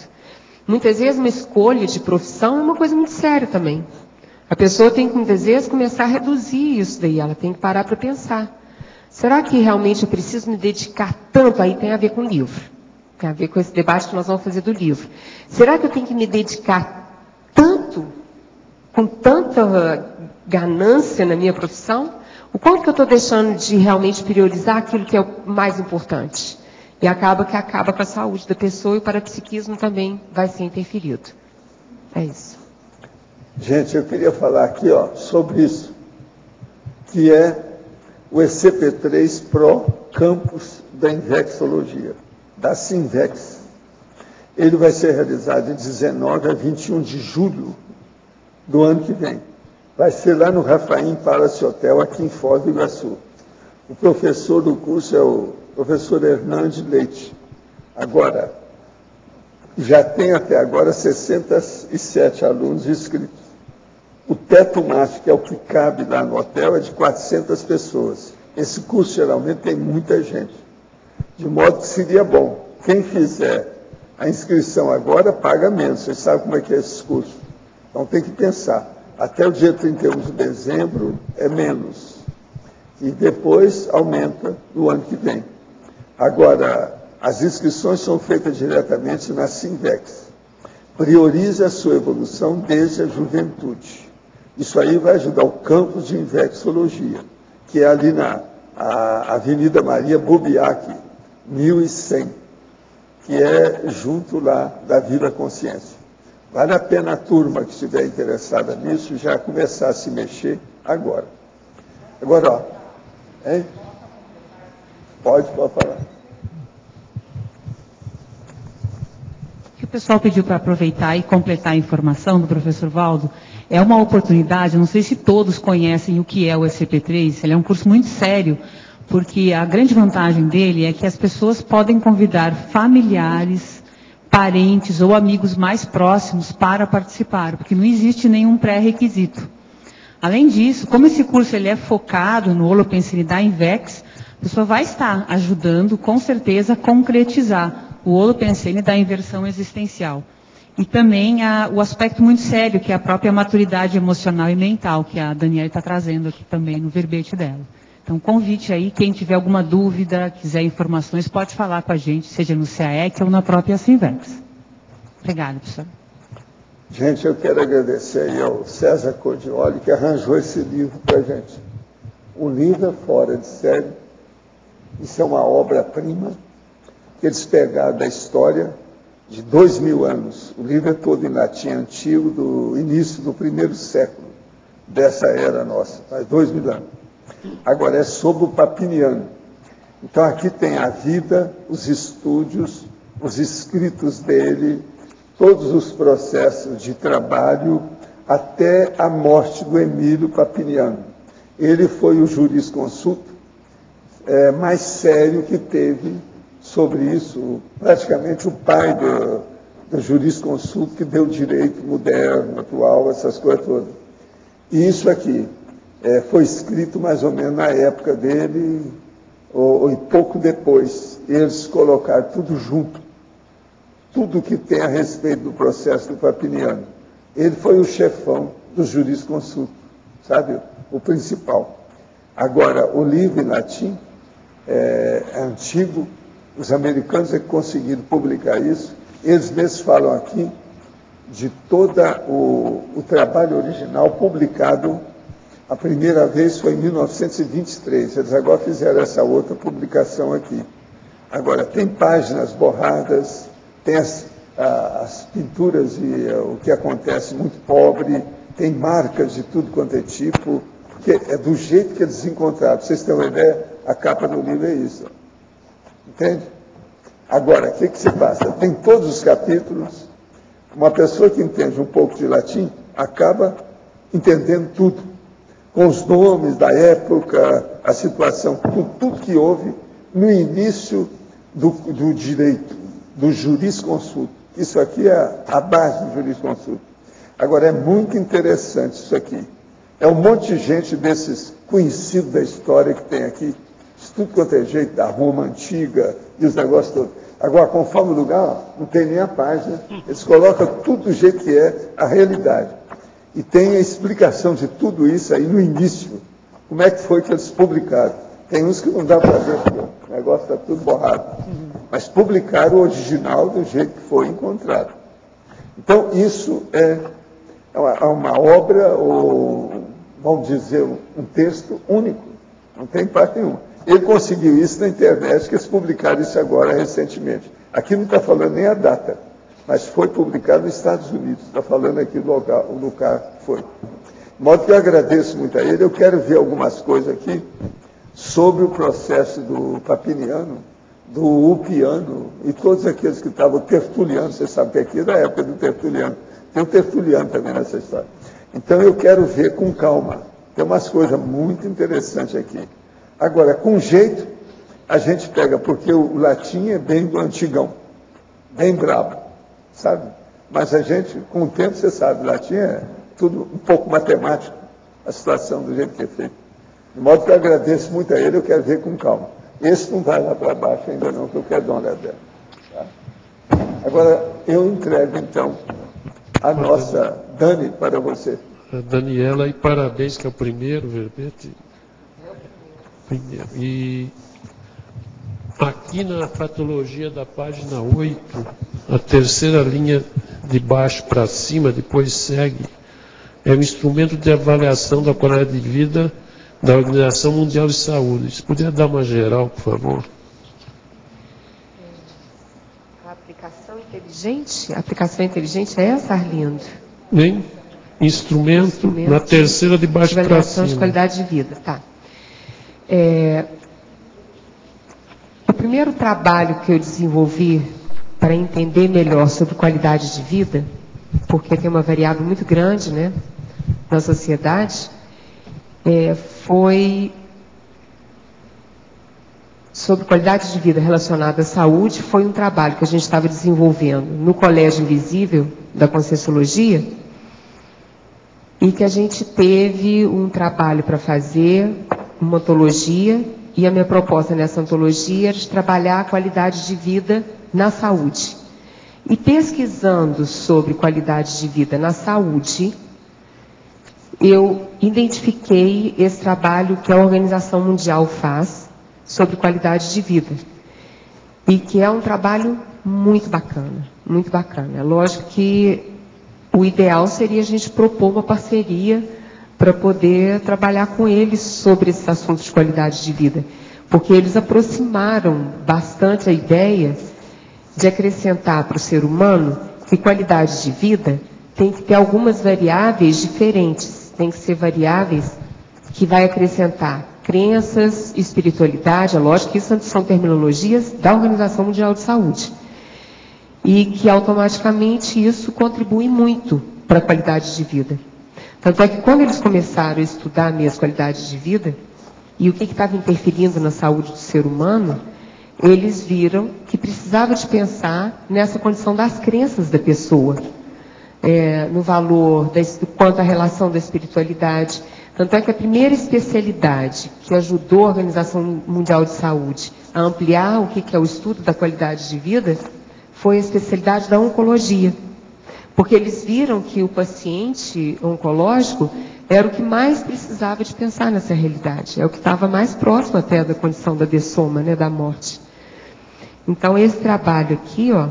Muitas vezes, uma escolha de profissão é uma coisa muito séria também. A pessoa tem que, muitas vezes, começar a reduzir isso daí. Ela tem que parar para pensar. Será que realmente eu preciso me dedicar tanto? Aí tem a ver com o livro. Tem a ver com esse debate que nós vamos fazer do livro. Será que eu tenho que me dedicar tanto, com tanta ganância na minha profissão? O quanto que eu estou deixando de realmente priorizar aquilo que é o mais importante? E acaba com a saúde da pessoa e o parapsiquismo também vai ser interferido. É isso. Gente, eu queria falar aqui sobre isso, que é o ECP3 Pro Campus da Infectologia, da Sinvex. Ele vai ser realizado de 19 a 21 de julho do ano que vem. Vai ser lá no Rafaim Palace Hotel, aqui em Foz do Iguaçu. O professor do curso é o professor Hernandes Leite. Agora, já tem até agora 67 alunos inscritos. O teto máximo, que é o que cabe lá no hotel, é de 400 pessoas. Esse curso geralmente tem muita gente. De modo que seria bom. Quem fizer a inscrição agora, paga menos. Vocês sabem como é que é esse curso. Então tem que pensar. Até o dia 31 de dezembro é menos. E depois aumenta no ano que vem. Agora, as inscrições são feitas diretamente na Sinvex. Priorize a sua evolução desde a juventude. Isso aí vai ajudar o campus de infectologia, que é ali na Avenida Maria Bubiac, 1100, que é junto lá da Vila Consciência. Vale a pena a turma que estiver interessada nisso já começar a se mexer agora. Agora, hein? Pode falar. O pessoal pediu para aproveitar e completar a informação do professor Valdo. É uma oportunidade, não sei se todos conhecem o que é o ECP3, ele é um curso muito sério, porque a grande vantagem dele é que as pessoas podem convidar familiares, parentes ou amigos mais próximos para participar, porque não existe nenhum pré-requisito. Além disso, como esse curso ele é focado no Holopensene da Invex, a pessoa vai estar ajudando, com certeza, a concretizar o Holopensene da inversão existencial. E também o aspecto muito sério, que é a própria maturidade emocional e mental, que a Daniela está trazendo aqui também no verbete dela. Então, convite aí, quem tiver alguma dúvida, quiser informações, pode falar com a gente, seja no CAEC ou na própria Sinvex. Obrigada, professor. Gente, eu quero agradecer aí ao César Cordioli, que arranjou esse livro para a gente. O livro é fora de série. Isso é uma obra-prima que eles pegaram da história de 2000 anos. O livro é todo em latim antigo, do início do primeiro século dessa era nossa, faz 2000 anos. Agora, é sobre o Papiniano. Então, aqui tem a vida, os estúdios, os escritos dele, todos os processos de trabalho, até a morte do Emílio Papiniano. Ele foi o jurisconsulto mais sério que teve sobre isso, praticamente o pai do jurisconsulto que deu direito moderno, atual, essas coisas todas. E isso aqui foi escrito mais ou menos na época dele, ou pouco depois. Eles colocaram tudo junto, tudo que tem a respeito do processo do Papiniano. Ele foi o chefão do jurisconsulto, sabe? O principal. Agora, o livro em latim é antigo. Os americanos é que conseguiram publicar isso. Eles mesmos falam aqui de todo o trabalho original publicado. A primeira vez foi em 1923. Eles agora fizeram essa outra publicação aqui. Agora, tem páginas borradas, tem as pinturas e o que acontece muito pobre, tem marcas de tudo quanto é tipo. porque é do jeito que eles encontraram. Pra vocês terem uma ideia, a capa do livro é isso. Entende? Agora, o que se passa? Tem todos os capítulos. Uma pessoa que entende um pouco de latim acaba entendendo tudo, com os nomes da época, a situação, tudo que houve no início do direito, do jurisconsulto. Isso aqui é a base do jurisconsulto. Agora, é muito interessante isso aqui. É um monte de gente desses conhecidos da história que tem aqui, tudo quanto é jeito, da Roma Antiga e os negócios todos. Agora, conforme o lugar, não tem nem a página, eles colocam tudo do jeito que é a realidade. E tem a explicação de tudo isso aí no início. Como é que foi que eles publicaram? Tem uns que não dá para ver, porque o negócio está tudo borrado. Mas publicaram o original do jeito que foi encontrado. Então, isso é uma obra, ou, vamos dizer, um texto único. Não tem parte nenhuma. Ele conseguiu isso na internet, que eles publicaram isso agora, recentemente. Aqui não está falando nem a data, mas foi publicado nos Estados Unidos. Está falando aqui do lugar que foi. De modo que eu agradeço muito a ele. Eu quero ver algumas coisas aqui sobre o processo do Papiniano, do Ulpiano e todos aqueles que estavam Tertuliano. Você sabe que aqui é da época do Tertuliano. Tem o Tertuliano também nessa história. Então eu quero ver com calma. Tem umas coisas muito interessantes aqui. Agora, com jeito, a gente pega, porque o latim é bem do antigão, bem brabo, sabe? Mas a gente, com o tempo, você sabe, o latim é tudo um pouco matemático, a situação do jeito que é feito. De modo que eu agradeço muito a ele, eu quero ver com calma. Esse não vai lá para baixo ainda não, que eu quero dar uma olhada. Tá? Agora, eu entrego, então, a nossa Dani para você. A Daniela, e parabéns, que é o primeiro verbete. E aqui na patologia da página 8, a terceira linha de baixo para cima, depois segue, é o instrumento de avaliação da qualidade de vida da Organização Mundial de Saúde. Se puder dar uma geral, por favor. A aplicação inteligente? A aplicação inteligente é essa, Arlindo? Nem? Instrumento na terceira de baixo para cima. Avaliação de qualidade de vida, tá. O primeiro trabalho que eu desenvolvi para entender melhor sobre qualidade de vida, porque tem uma variável muito grande, né, na sociedade, foi sobre qualidade de vida relacionada à saúde. Foi um trabalho que a gente estava desenvolvendo no Colégio Invisível da Conscienciologia, e que a gente teve um trabalho para fazer, uma ontologia, e a minha proposta nessa ontologia era de trabalhar a qualidade de vida na saúde. E pesquisando sobre qualidade de vida na saúde, eu identifiquei esse trabalho que a Organização Mundial faz sobre qualidade de vida. E que é um trabalho muito bacana, muito bacana. É lógico que o ideal seria a gente propor uma parceria para poder trabalhar com eles sobre esses assuntos de qualidade de vida. Porque eles aproximaram bastante a ideia de acrescentar para o ser humano que qualidade de vida tem que ter algumas variáveis diferentes. Tem que ser variáveis que vai acrescentar crenças, espiritualidade. É lógico que isso são terminologias da Organização Mundial de Saúde. E que automaticamente isso contribui muito para a qualidade de vida. Tanto é que quando eles começaram a estudar mesmo qualidade de vida, e o que estava interferindo na saúde do ser humano, eles viram que precisava de pensar nessa condição das crenças da pessoa, no valor, quanto à relação da espiritualidade. Tanto é que a primeira especialidade que ajudou a Organização Mundial de Saúde a ampliar o que é o estudo da qualidade de vida foi a especialidade da oncologia. Porque eles viram que o paciente oncológico era o que mais precisava de pensar nessa realidade. É o que estava mais próximo até da condição da dessoma, né, da morte. Então, esse trabalho aqui, ó,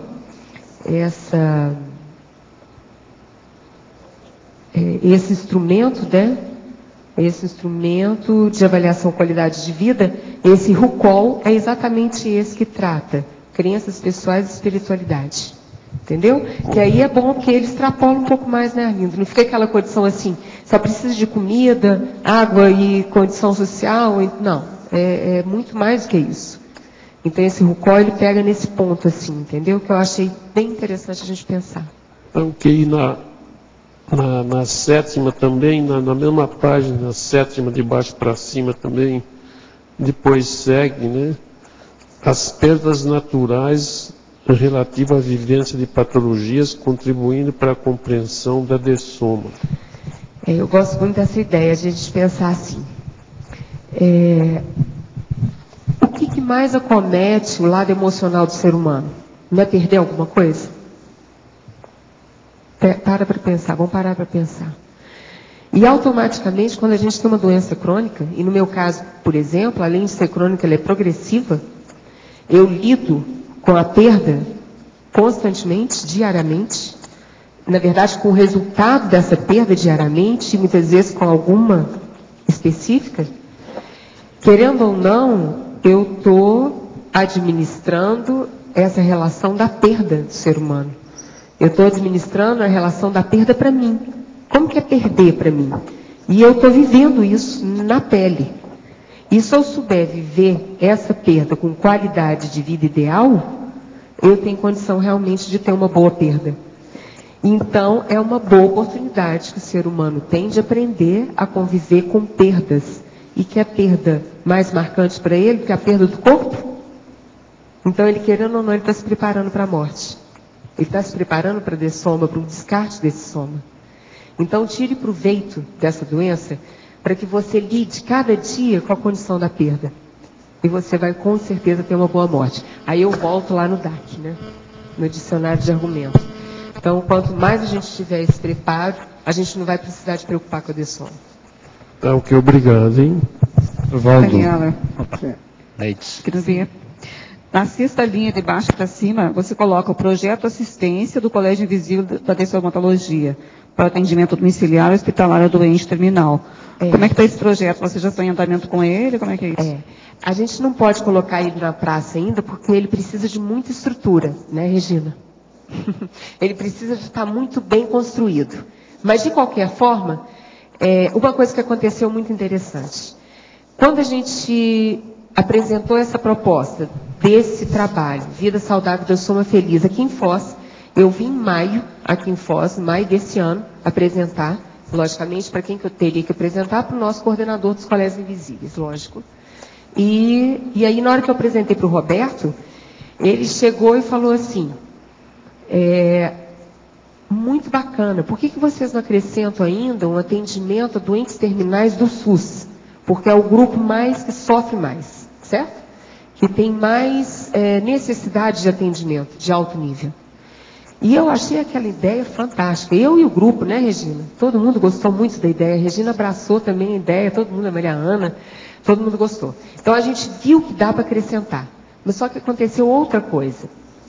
esse instrumento, né, esse instrumento de avaliação qualidade de vida, esse RUCOL, é exatamente esse que trata crenças pessoais e espiritualidade. Entendeu? Que aí é bom que ele extrapola um pouco mais, né, Arlindo? Não fica aquela condição assim, só precisa de comida, água e condição social. Não, é muito mais do que isso. Então esse RUCOL, ele pega nesse ponto, assim, entendeu? Que eu achei bem interessante a gente pensar. Ok, na sétima também, na mesma página, na sétima, de baixo para cima também, depois segue, né? As perdas naturais relativas à vivência de patologias, contribuindo para a compreensão da dessoma. Eu gosto muito dessa ideia, a gente pensar assim. O que mais acomete o lado emocional do ser humano? Não é perder alguma coisa? Para pensar, vamos parar para pensar. E automaticamente, quando a gente tem uma doença crônica, e no meu caso, por exemplo, além de ser crônica, ela é progressiva, eu lido com a perda constantemente, diariamente, na verdade com o resultado dessa perda diariamente, e muitas vezes com alguma específica, querendo ou não, eu estou administrando essa relação da perda do ser humano. Eu estou administrando a relação da perda para mim. Como que é perder para mim? E eu estou vivendo isso na pele. E se eu souber viver essa perda com qualidade de vida ideal, eu tenho condição realmente de ter uma boa perda. Então, é uma boa oportunidade que o ser humano tem de aprender a conviver com perdas. E que é a perda mais marcante para ele, que é a perda do corpo. Então, ele querendo ou não, ele está se preparando para a morte. Ele está se preparando para a dessoma, para o descarte desse soma. Então, tire proveito dessa doença para que você lide cada dia com a condição da perda. E você vai, com certeza, ter uma boa morte. Aí eu volto lá no DAC, né? No dicionário de argumentos. Então, quanto mais a gente tiver esse preparo, a gente não vai precisar de preocupar com a dessoma. Tá, ok, obrigado, hein? Valdo. Daniela, quero ver. Na sexta linha, de baixo para cima, você coloca o projeto assistência do Colégio Invisível da Dessomatologia para atendimento domiciliar hospitalar ao doente terminal. Como é que está esse projeto? Você já está em andamento com ele? Como é que é isso? A gente não pode colocar ele na praça ainda, porque ele precisa de muita estrutura, né, Regina? Ele precisa de estar muito bem construído. Mas, de qualquer forma, uma coisa que aconteceu muito interessante. Quando a gente apresentou essa proposta desse trabalho, Vida Saudável da Soma Feliz, aqui em Foz, eu vim em maio, aqui em Foz, em maio desse ano, apresentar, logicamente, para quem que eu teria que apresentar, para o nosso coordenador dos Colégios Invisíveis, lógico. E aí, na hora que eu apresentei para o Roberto, ele chegou e falou assim, muito bacana, por que vocês não acrescentam ainda um atendimento a doentes terminais do SUS? Porque é o grupo que sofre mais, certo? Que tem mais necessidade de atendimento de alto nível. E eu achei aquela ideia fantástica. Eu e o grupo, né, Regina? Todo mundo gostou muito da ideia. A Regina abraçou também a ideia, todo mundo, a Maria Ana, todo mundo gostou. Então a gente viu que dá para acrescentar. Mas só que aconteceu outra coisa.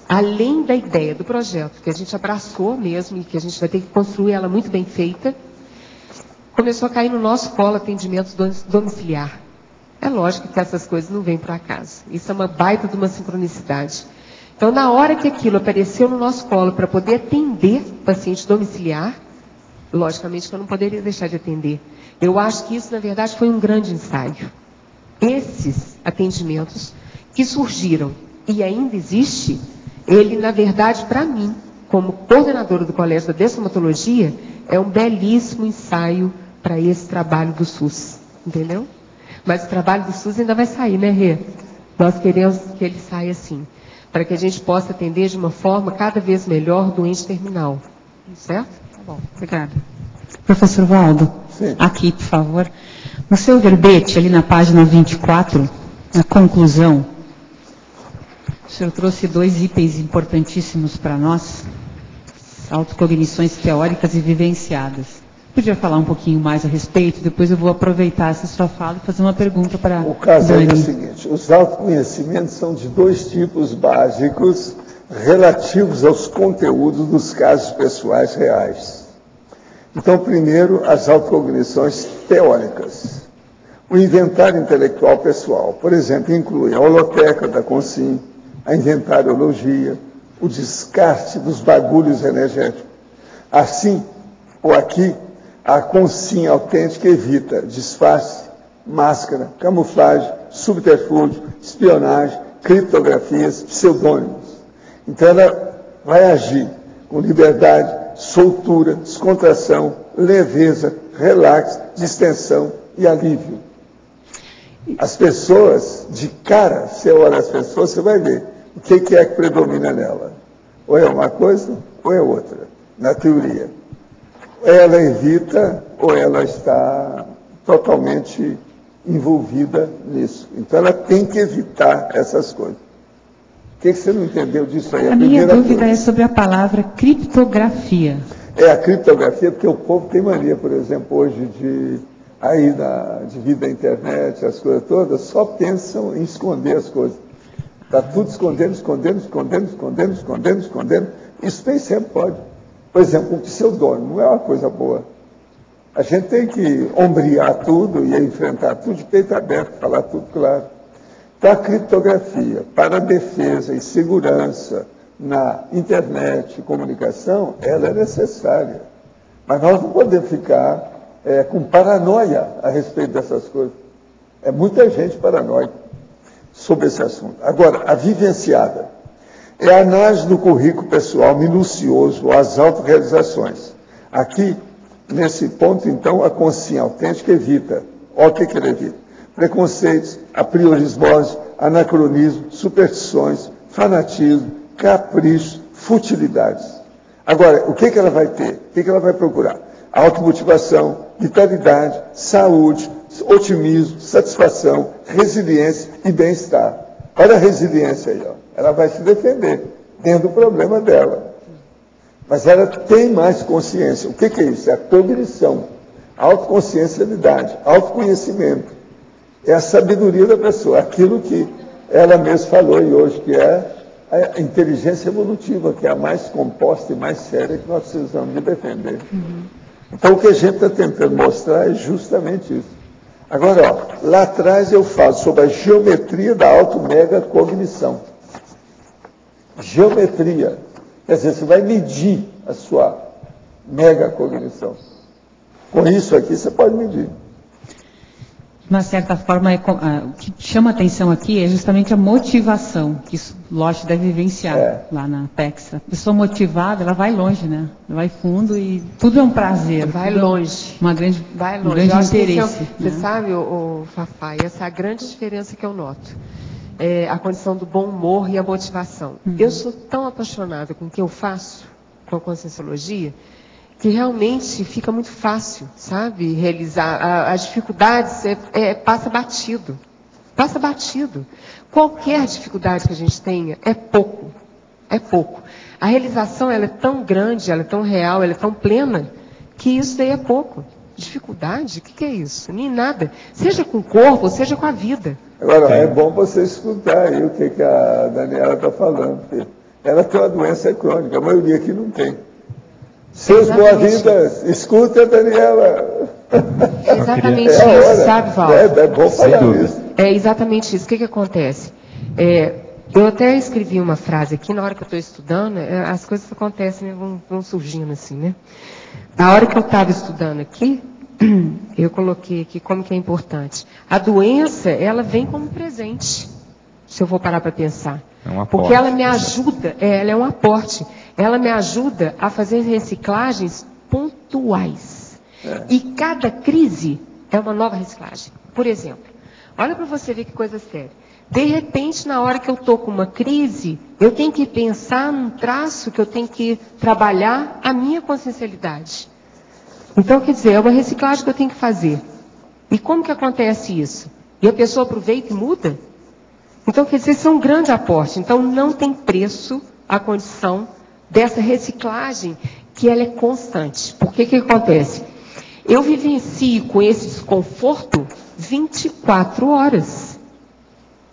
Além da ideia do projeto, que a gente abraçou mesmo e que a gente vai ter que construir ela muito bem feita, começou a cair no nosso colo atendimento domiciliar. É lógico que essas coisas não vêm por acaso. Isso é uma baita de uma sincronicidade. Então, na hora que aquilo apareceu no nosso colo para poder atender paciente domiciliar, logicamente que eu não poderia deixar de atender. Eu acho que isso, na verdade, foi um grande ensaio. Esses atendimentos que surgiram e ainda existe, ele, na verdade, para mim, como coordenadora do Colégio da Dessomatologia, é um belíssimo ensaio para esse trabalho do SUS. Entendeu? Mas o trabalho do SUS ainda vai sair, né, Rê? Nós queremos que ele saia assim, para que a gente possa atender de uma forma cada vez melhor o doente terminal. Certo? Tá bom, obrigada. Professor Valdo, aqui, por favor. No seu verbete, ali na página 24, na conclusão, o senhor trouxe 2 itens importantíssimos para nós, autocognições teóricas e vivenciadas. Podia falar um pouquinho mais a respeito? Depois eu vou aproveitar essa sua fala e fazer uma pergunta para a Dani. O caso é o seguinte, os autoconhecimentos são de 2 tipos básicos relativos aos conteúdos dos casos pessoais reais. Então, primeiro, as autocognições teóricas. O inventário intelectual pessoal, por exemplo, inclui a holoteca da Consim, a inventariologia, o descarte dos bagulhos energéticos. Assim, ou aqui, a consciência autêntica evita disfarce, máscara, camuflagem, subterfúgio, espionagem, criptografias, pseudônimos. Então ela vai agir com liberdade, soltura, descontração, leveza, relax, distensão e alívio. As pessoas, de cara, você olha as pessoas, você vai ver o que é que predomina nela. Ou é uma coisa, ou é outra, na teoria. Ela evita, ou ela está totalmente envolvida nisso. Então ela tem que evitar essas coisas. O que você não entendeu disso aí? A minha dúvida é sobre a palavra criptografia. É a criptografia, porque o povo tem mania, por exemplo, hoje de vir da internet, as coisas todas, só pensam em esconder as coisas. Está tudo escondendo. Isso nem sempre pode. Por exemplo, um pseudônimo não é uma coisa boa. A gente tem que ombrear tudo e enfrentar tudo de peito aberto, falar tudo claro. Então, a criptografia para a defesa e segurança na internet e comunicação, ela é necessária. Mas nós não podemos ficar com paranoia a respeito dessas coisas. É muita gente paranoica sobre esse assunto. Agora, a vivenciada é a análise do currículo pessoal minucioso, as autorrealizações. Aqui, nesse ponto, então, a consciência autêntica evita. Olha o que ele evita. Preconceitos, apriorismose, anacronismo, superstições, fanatismo, capricho, futilidades. Agora, o que ela vai ter? O que ela vai procurar? Automotivação, vitalidade, saúde, otimismo, satisfação, resiliência e bem-estar. Olha a resiliência aí, ó. Ela vai se defender dentro do problema dela. Mas ela tem mais consciência. O que é isso? É a cognição, autoconsciencialidade, autoconhecimento. É a sabedoria da pessoa, aquilo que ela mesma falou e hoje, que é a inteligência evolutiva, que é a mais composta e mais séria que nós precisamos de defender. Então, o que a gente está tentando mostrar é justamente isso. Agora, ó, lá atrás eu falo sobre a geometria da auto-mega cognição. Geometria. Quer dizer, você vai medir a sua mega cognição. Com isso aqui, você pode medir. De uma certa forma, o que chama atenção aqui é justamente a motivação, que isso, lógico, deve vivenciar lá na PEX. A pessoa motivada, ela vai longe, né? Ela vai fundo e tudo é um prazer. Vai longe. Um grande interesse. Você sabe, o Fafá, essa é a grande diferença que eu noto. É a condição do bom humor e a motivação. Eu sou tão apaixonada com o que eu faço, com a Conscienciologia, que realmente fica muito fácil, sabe, realizar. As dificuldades passa batido. Passa batido. Qualquer dificuldade que a gente tenha é pouco. É pouco. A realização ela é tão grande, ela é tão real, ela é tão plena, que isso daí é pouco. Dificuldade? O que é isso? Nem nada. Seja com o corpo, seja com a vida. Agora, é bom você escutar aí o que a Daniela está falando. Porque ela tem uma doença crônica, a maioria aqui não tem. Seus boas-vindas, escuta a Daniela. É exatamente isso, sabe, Val? É bom falar isso. É exatamente isso. O que acontece? Eu até escrevi uma frase aqui, na hora que eu estou estudando, as coisas acontecem, né, vão surgindo assim, né? Na hora que eu estava estudando aqui, eu coloquei aqui como que é importante. A doença, ela vem como presente, se eu for parar para pensar. É um aporte. Porque ela me ajuda, ela é um aporte. Ela me ajuda a fazer reciclagens pontuais. E cada crise é uma nova reciclagem. Por exemplo, olha para você ver que coisa séria. De repente, na hora que eu estou com uma crise, eu tenho que pensar num traço que eu tenho que trabalhar a minha consciencialidade. Então, quer dizer, é uma reciclagem que eu tenho que fazer. E como que acontece isso? E a pessoa aproveita e muda? Então, quer dizer, isso é um grande aporte. Então, não tem preço a condição dessa reciclagem, que ela é constante. Porque que acontece? Eu vivencio com esse desconforto 24 horas.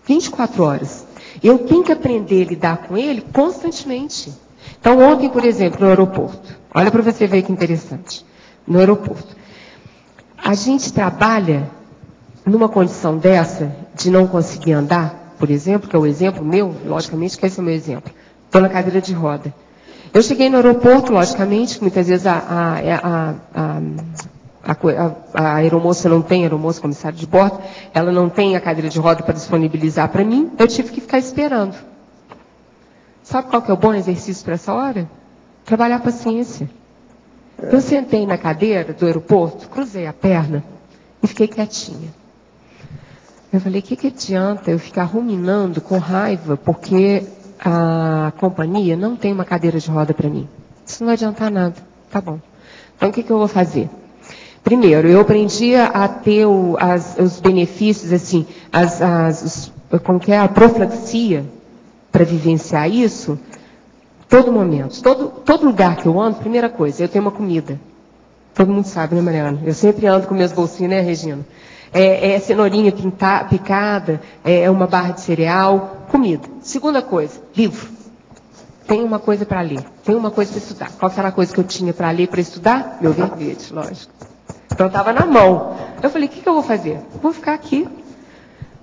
24 horas. Eu tenho que aprender a lidar com ele constantemente. Então, ontem, por exemplo, no aeroporto. Olha para você ver que interessante. No aeroporto. A gente trabalha numa condição dessa, de não conseguir andar, por exemplo, que é o exemplo meu, logicamente que esse é o meu exemplo. estou na cadeira de roda. Eu cheguei no aeroporto, logicamente, que muitas vezes a aeromoça não tem, aeromoça, comissário de bordo, ela não tem a cadeira de roda para disponibilizar para mim, eu tive que ficar esperando. Sabe qual que é o bom exercício para essa hora? Trabalhar a paciência. Eu sentei na cadeira do aeroporto, cruzei a perna e fiquei quietinha. Eu falei, o que adianta eu ficar ruminando com raiva porque a companhia não tem uma cadeira de roda para mim? Isso não vai adiantar nada. Tá bom. Então, o que eu vou fazer? Primeiro, eu aprendi a ter os benefícios, assim, como que é a profilaxia para vivenciar isso, todo momento. Todo lugar que eu ando, primeira coisa, eu tenho uma comida. Todo mundo sabe, né, Mariana? Eu sempre ando com meus bolsinhos, né, Regina? Cenourinha picada, uma barra de cereal, comida. Segunda coisa, livro. Tem uma coisa para ler, tem uma coisa para estudar. Qual era a coisa que eu tinha para ler, para estudar? Meu verbete, lógico. Então estava na mão. Eu falei, o que eu vou fazer? Vou ficar aqui.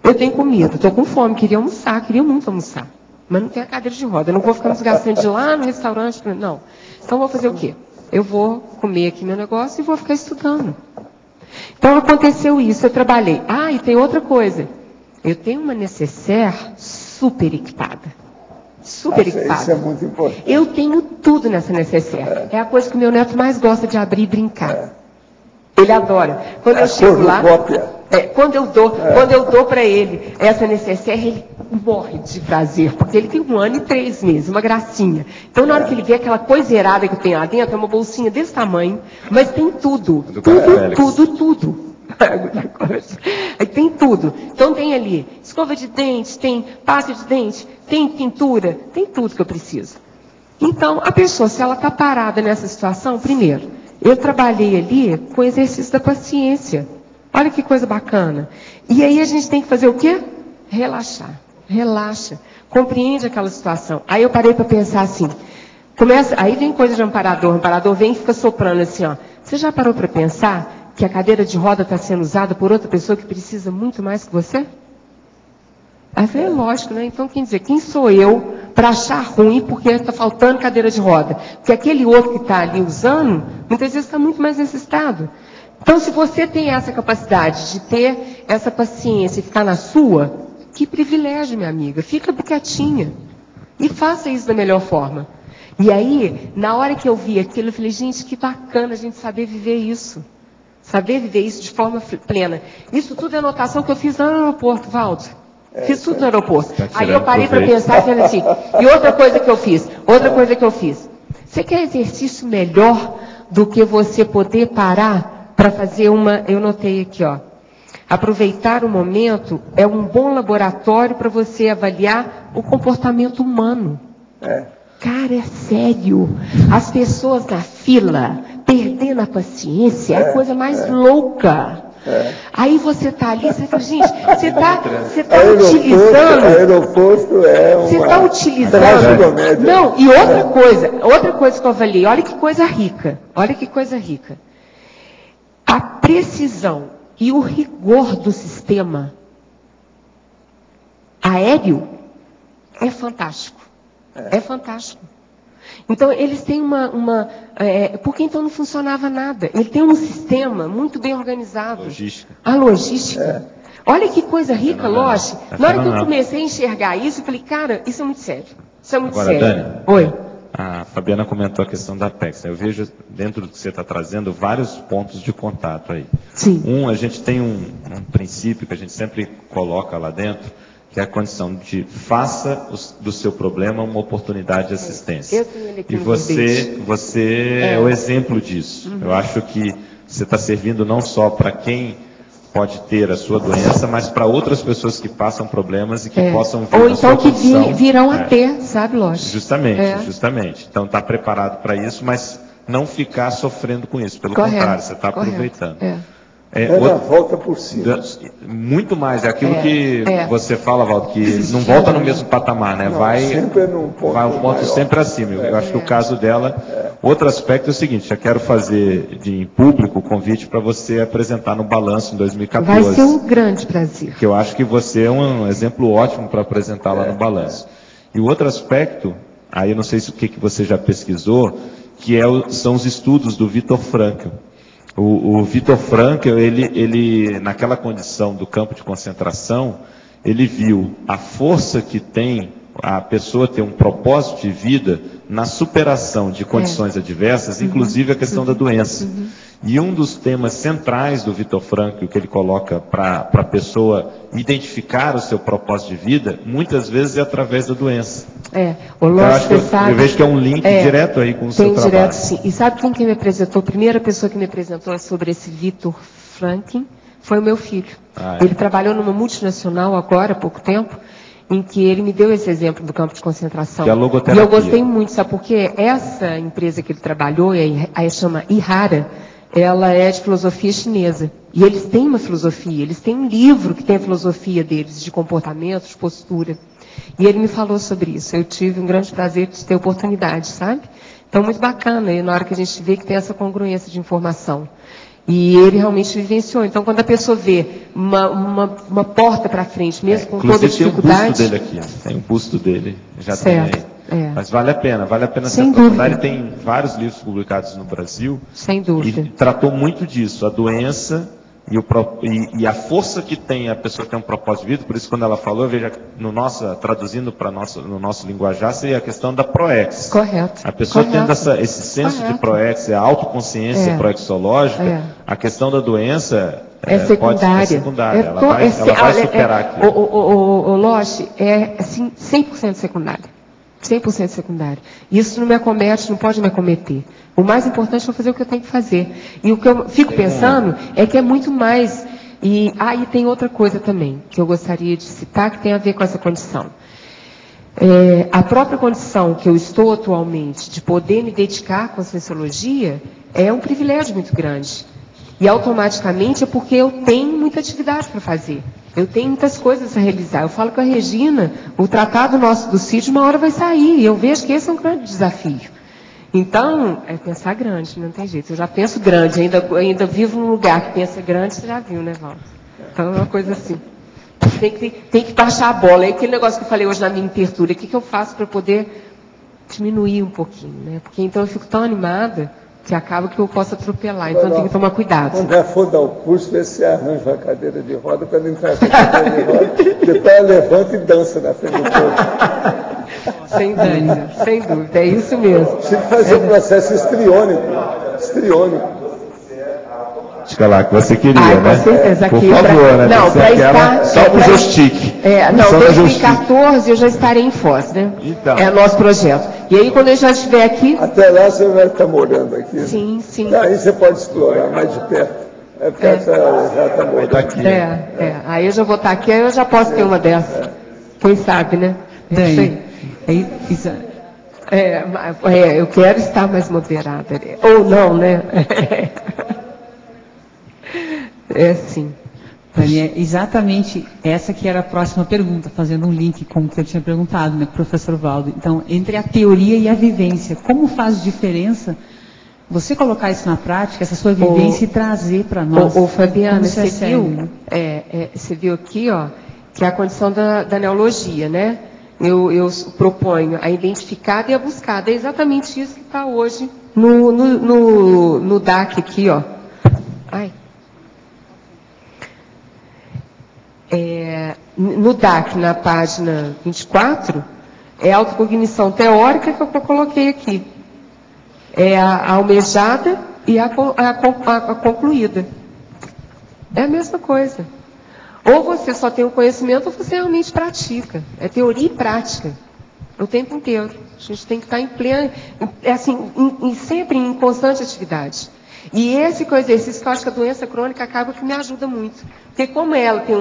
Eu tenho comida, estou com fome, queria muito almoçar. Mas não tem a cadeira de roda, eu não vou ficar me desgastando de lá no restaurante. Não. Então vou fazer o quê? Eu vou comer aqui meu negócio e vou ficar estudando. Então aconteceu isso, eu trabalhei. E tem outra coisa. Eu tenho uma necessaire super equipada. Super equipada. Isso é muito importante. Eu tenho tudo nessa necessaire. É a coisa que o meu neto mais gosta de abrir e brincar. Ele adora. Quando eu chego lá, quando eu dou para ele essa necessaire, ele morre de prazer, porque ele tem 1 ano e 3 meses, uma gracinha. Então, na hora que ele vê aquela coisa errada que tem lá dentro, é uma bolsinha desse tamanho, mas tem tudo. Tudo. Aí tem tudo. Então tem ali escova de dente, tem pasta de dente, tem pintura, tem tudo que eu preciso. Então, a pessoa, se ela está parada nessa situação, primeiro, eu trabalhei ali com o exercício da paciência. Olha que coisa bacana. E aí a gente tem que fazer o quê? Relaxar. Relaxa. Compreende aquela situação. Aí eu parei para pensar assim. Aí vem coisa de amparador. O amparador vem e fica soprando assim, ó. Você já parou para pensar que a cadeira de roda está sendo usada por outra pessoa que precisa muito mais que você? Aí eu falei, lógico, né? Então, quem sou eu para achar ruim porque está faltando cadeira de roda? Porque aquele outro que está ali usando, muitas vezes está muito mais necessitado. Então, se você tem essa capacidade de ter essa paciência e ficar na sua, que privilégio, minha amiga. Fica quietinha. E faça isso da melhor forma. E aí, na hora que eu vi aquilo, eu falei, gente, que bacana a gente saber viver isso. Saber viver isso de forma plena. Isso tudo é anotação que eu fiz lá no aeroporto, Valdo. Fiz tudo no aeroporto. Aí eu parei para pensar e falei assim, e outra coisa que eu fiz. Você quer exercício melhor do que você poder parar para fazer eu notei aqui, ó. Aproveitar o momento é um bom laboratório para você avaliar o comportamento humano. Cara, é sério. As pessoas na fila, perdendo a paciência, é a coisa mais louca. Aí você está ali, você fala, gente, você está utilizando. Aeroporto é uma. Você está utilizando. Não, e outra coisa que eu avaliei, olha que coisa rica. A precisão e o rigor do sistema aéreo é fantástico. É fantástico. Então, eles têm porque então não funcionava nada. Ele tem um sistema muito bem organizado. A logística. Olha que coisa rica, Loche. Na hora que eu comecei a enxergar isso, eu falei, cara, isso é muito sério. Agora, Dani, oi. A Fabiana comentou a questão da Apex. Eu vejo, dentro do que você está trazendo, vários pontos de contato aí. Sim. A gente tem um princípio que a gente sempre coloca lá dentro, que é a condição de faça do seu problema uma oportunidade de assistência. Eu tenho ele aqui e você é o exemplo disso. Eu acho que você está servindo não só para quem pode ter a sua doença, mas para outras pessoas que passam problemas e que possam vir ou então que virão a ter, sabe, lógico. Justamente. Então está preparado para isso, mas não ficar sofrendo com isso. Pelo contrário, você está aproveitando. Volta por cima. Muito mais, é aquilo que você fala, Valdo, que não volta no mesmo patamar, né? Vai um ponto sempre acima. Eu acho que o caso dela. Outro aspecto é o seguinte, já quero fazer em público o convite para você apresentar no balanço em 2014. Vai ser um grande prazer. Que eu acho que você é um exemplo ótimo para apresentar lá no balanço. E o outro aspecto aí eu não sei se o que você já pesquisou, que são os estudos do Viktor Frankl. O Viktor Frankl, ele, naquela condição do campo de concentração, ele viu a força que tem a pessoa ter um propósito de vida na superação de condições adversas, inclusive a questão da doença. E um dos temas centrais do Viktor Frankl, que ele coloca para a pessoa identificar o seu propósito de vida, muitas vezes é através da doença. Eu vejo que é um link direto aí com o seu trabalho. Direto, sim. E sabe quem que me apresentou? A primeira pessoa que me apresentou sobre esse Viktor Frankl foi o meu filho. Ele trabalhou numa multinacional agora, há pouco tempo, em que ele me deu esse exemplo do campo de concentração. Que é a logoterapia. E eu gostei muito, sabe por quê? Essa empresa que ele trabalhou, aí chama Ihara, ela é de filosofia chinesa. E eles têm uma filosofia, eles têm um livro que tem a filosofia deles, de comportamento, de postura. E ele me falou sobre isso. Eu tive um grande prazer de ter oportunidade, sabe? Então, muito bacana, e na hora que a gente vê que tem essa congruência de informação. E ele realmente vivenciou. Então, quando a pessoa vê uma porta para frente, mesmo com toda a dificuldade... Tem um busto dele aqui, tem um busto dele, já certo, tem aí. Mas vale a pena se aprofundar. Ele tem vários livros publicados no Brasil. Sem dúvida. E tratou muito disso, a doença e a força que tem a pessoa que tem um propósito de vida. Por isso, quando ela falou, veja, traduzindo no nosso linguajar, seria a questão da proex. Correto. A pessoa tendo esse senso de proex, a autoconsciência proexológica, a questão da doença secundária. É secundária. Ela vai superar aquilo. O Loche é assim, 100% secundário. 100% secundário. Isso não me acomete, não pode me acometer. O mais importante é fazer o que eu tenho que fazer. E o que eu fico pensando é que é muito mais. E tem outra coisa também, que eu gostaria de citar, que tem a ver com essa condição. A própria condição que eu estou atualmente, de poder me dedicar à Conscienciologia, é um privilégio muito grande. E automaticamente é porque eu tenho muita atividade para fazer. Eu tenho muitas coisas a realizar. Eu falo com a Regina, o tratado nosso do sítio uma hora vai sair. E eu vejo que esse é um grande desafio. Então, é pensar grande, não tem jeito. Eu já penso grande, ainda vivo num lugar que pensa grande, você já viu, né, Valdo? Então é uma coisa assim. Tem que baixar a bola. É aquele negócio que eu falei hoje na minha abertura. O que eu faço para poder diminuir um pouquinho, né? Porque então eu fico tão animada que acaba que eu posso atropelar. Então tem que tomar cuidado. Quando já for dar o curso, vê se arranja uma cadeira de roda. Quando entrar com a cadeira de roda, depois ela levanta e dança na frente do povo. Sem dúvida, sem dúvida. É isso mesmo. Tinha que fazer um processo histriônico. Acho lá que você queria, né? Com certeza. Por favor, né? Não, para estar... Só para o joystick. Não, 2014 eu já estarei em Foz, né? Então. É o nosso projeto. E aí, quando eu já estiver aqui... Até lá você vai estar morando aqui. Sim. Aí você pode explorar mais de perto. Porque já está morando aqui. Aí eu já vou estar aqui, aí eu já posso ter uma dessas. Quem sabe, né? Eu quero estar mais moderada. Ou não, né? Sim. Tânia, exatamente essa que era a próxima pergunta, fazendo um link com o que eu tinha perguntado, né, professor Valdo. Então, entre a teoria e a vivência, como faz diferença você colocar isso na prática, essa sua vivência e trazer para nós? Fabiana, você viu aqui, ó, que é a condição da neologia, né? Eu proponho a identificada e a buscada. É exatamente isso que está hoje no DAC aqui, ó. No DAC, na página 24, é a autocognição teórica que eu coloquei aqui. É a almejada e a concluída. É a mesma coisa. Ou você só tem o conhecimento ou você realmente pratica. É teoria e prática. O tempo inteiro. A gente tem que estar em pleno... sempre em constante atividade. E esse que é o exercício que eu acho que a doença crônica acaba que me ajuda muito. Porque como ela tem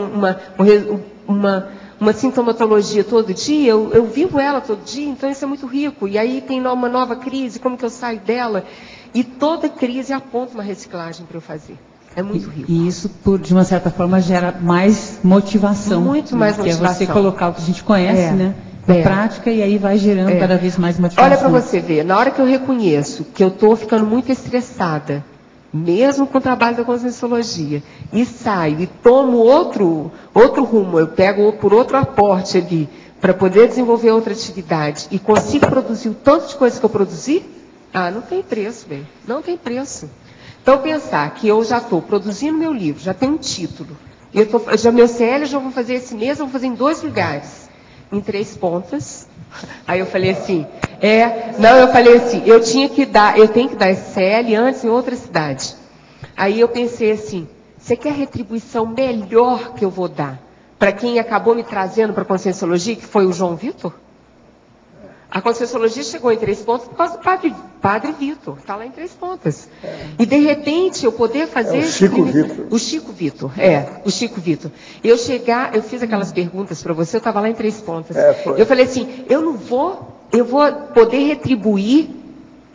uma sintomatologia todo dia, eu vivo ela todo dia, então isso é muito rico. E aí tem uma nova crise, como que eu saio dela? E toda crise aponta uma reciclagem para eu fazer. É muito rico. E isso, de uma certa forma, gera mais motivação. Muito mais motivação. Que é você colocar o que a gente conhece, né? Na prática, e aí vai gerando cada vez mais motivação. Olha para você ver, na hora que eu reconheço que eu estou ficando muito estressada, mesmo com o trabalho da Conscienciologia, e saio e tomo outro rumo, eu pego por outro aporte ali, para poder desenvolver outra atividade e consigo produzir o tanto de coisa que eu produzi, não tem preço, bem, não tem preço. Então, pensar que eu já estou produzindo meu livro, já tem um título, já meu CL eu já vou fazer esse mês, eu vou fazer em 2 lugares, em 3 pontas. Aí eu falei assim, eu tenho que dar esse CL antes em outra cidade. Aí eu pensei assim, você quer a retribuição melhor que eu vou dar para quem acabou me trazendo para a Conscienciologia, que foi o João Vitor? A Conscienciologia chegou em 3 pontos por causa do Padre Vitor, está lá em 3 pontas. E de repente eu poder fazer... o Chico Vitor. O Chico Vitor. Eu fiz aquelas perguntas para você, eu estava lá em 3 pontas. Eu falei assim, eu vou poder retribuir,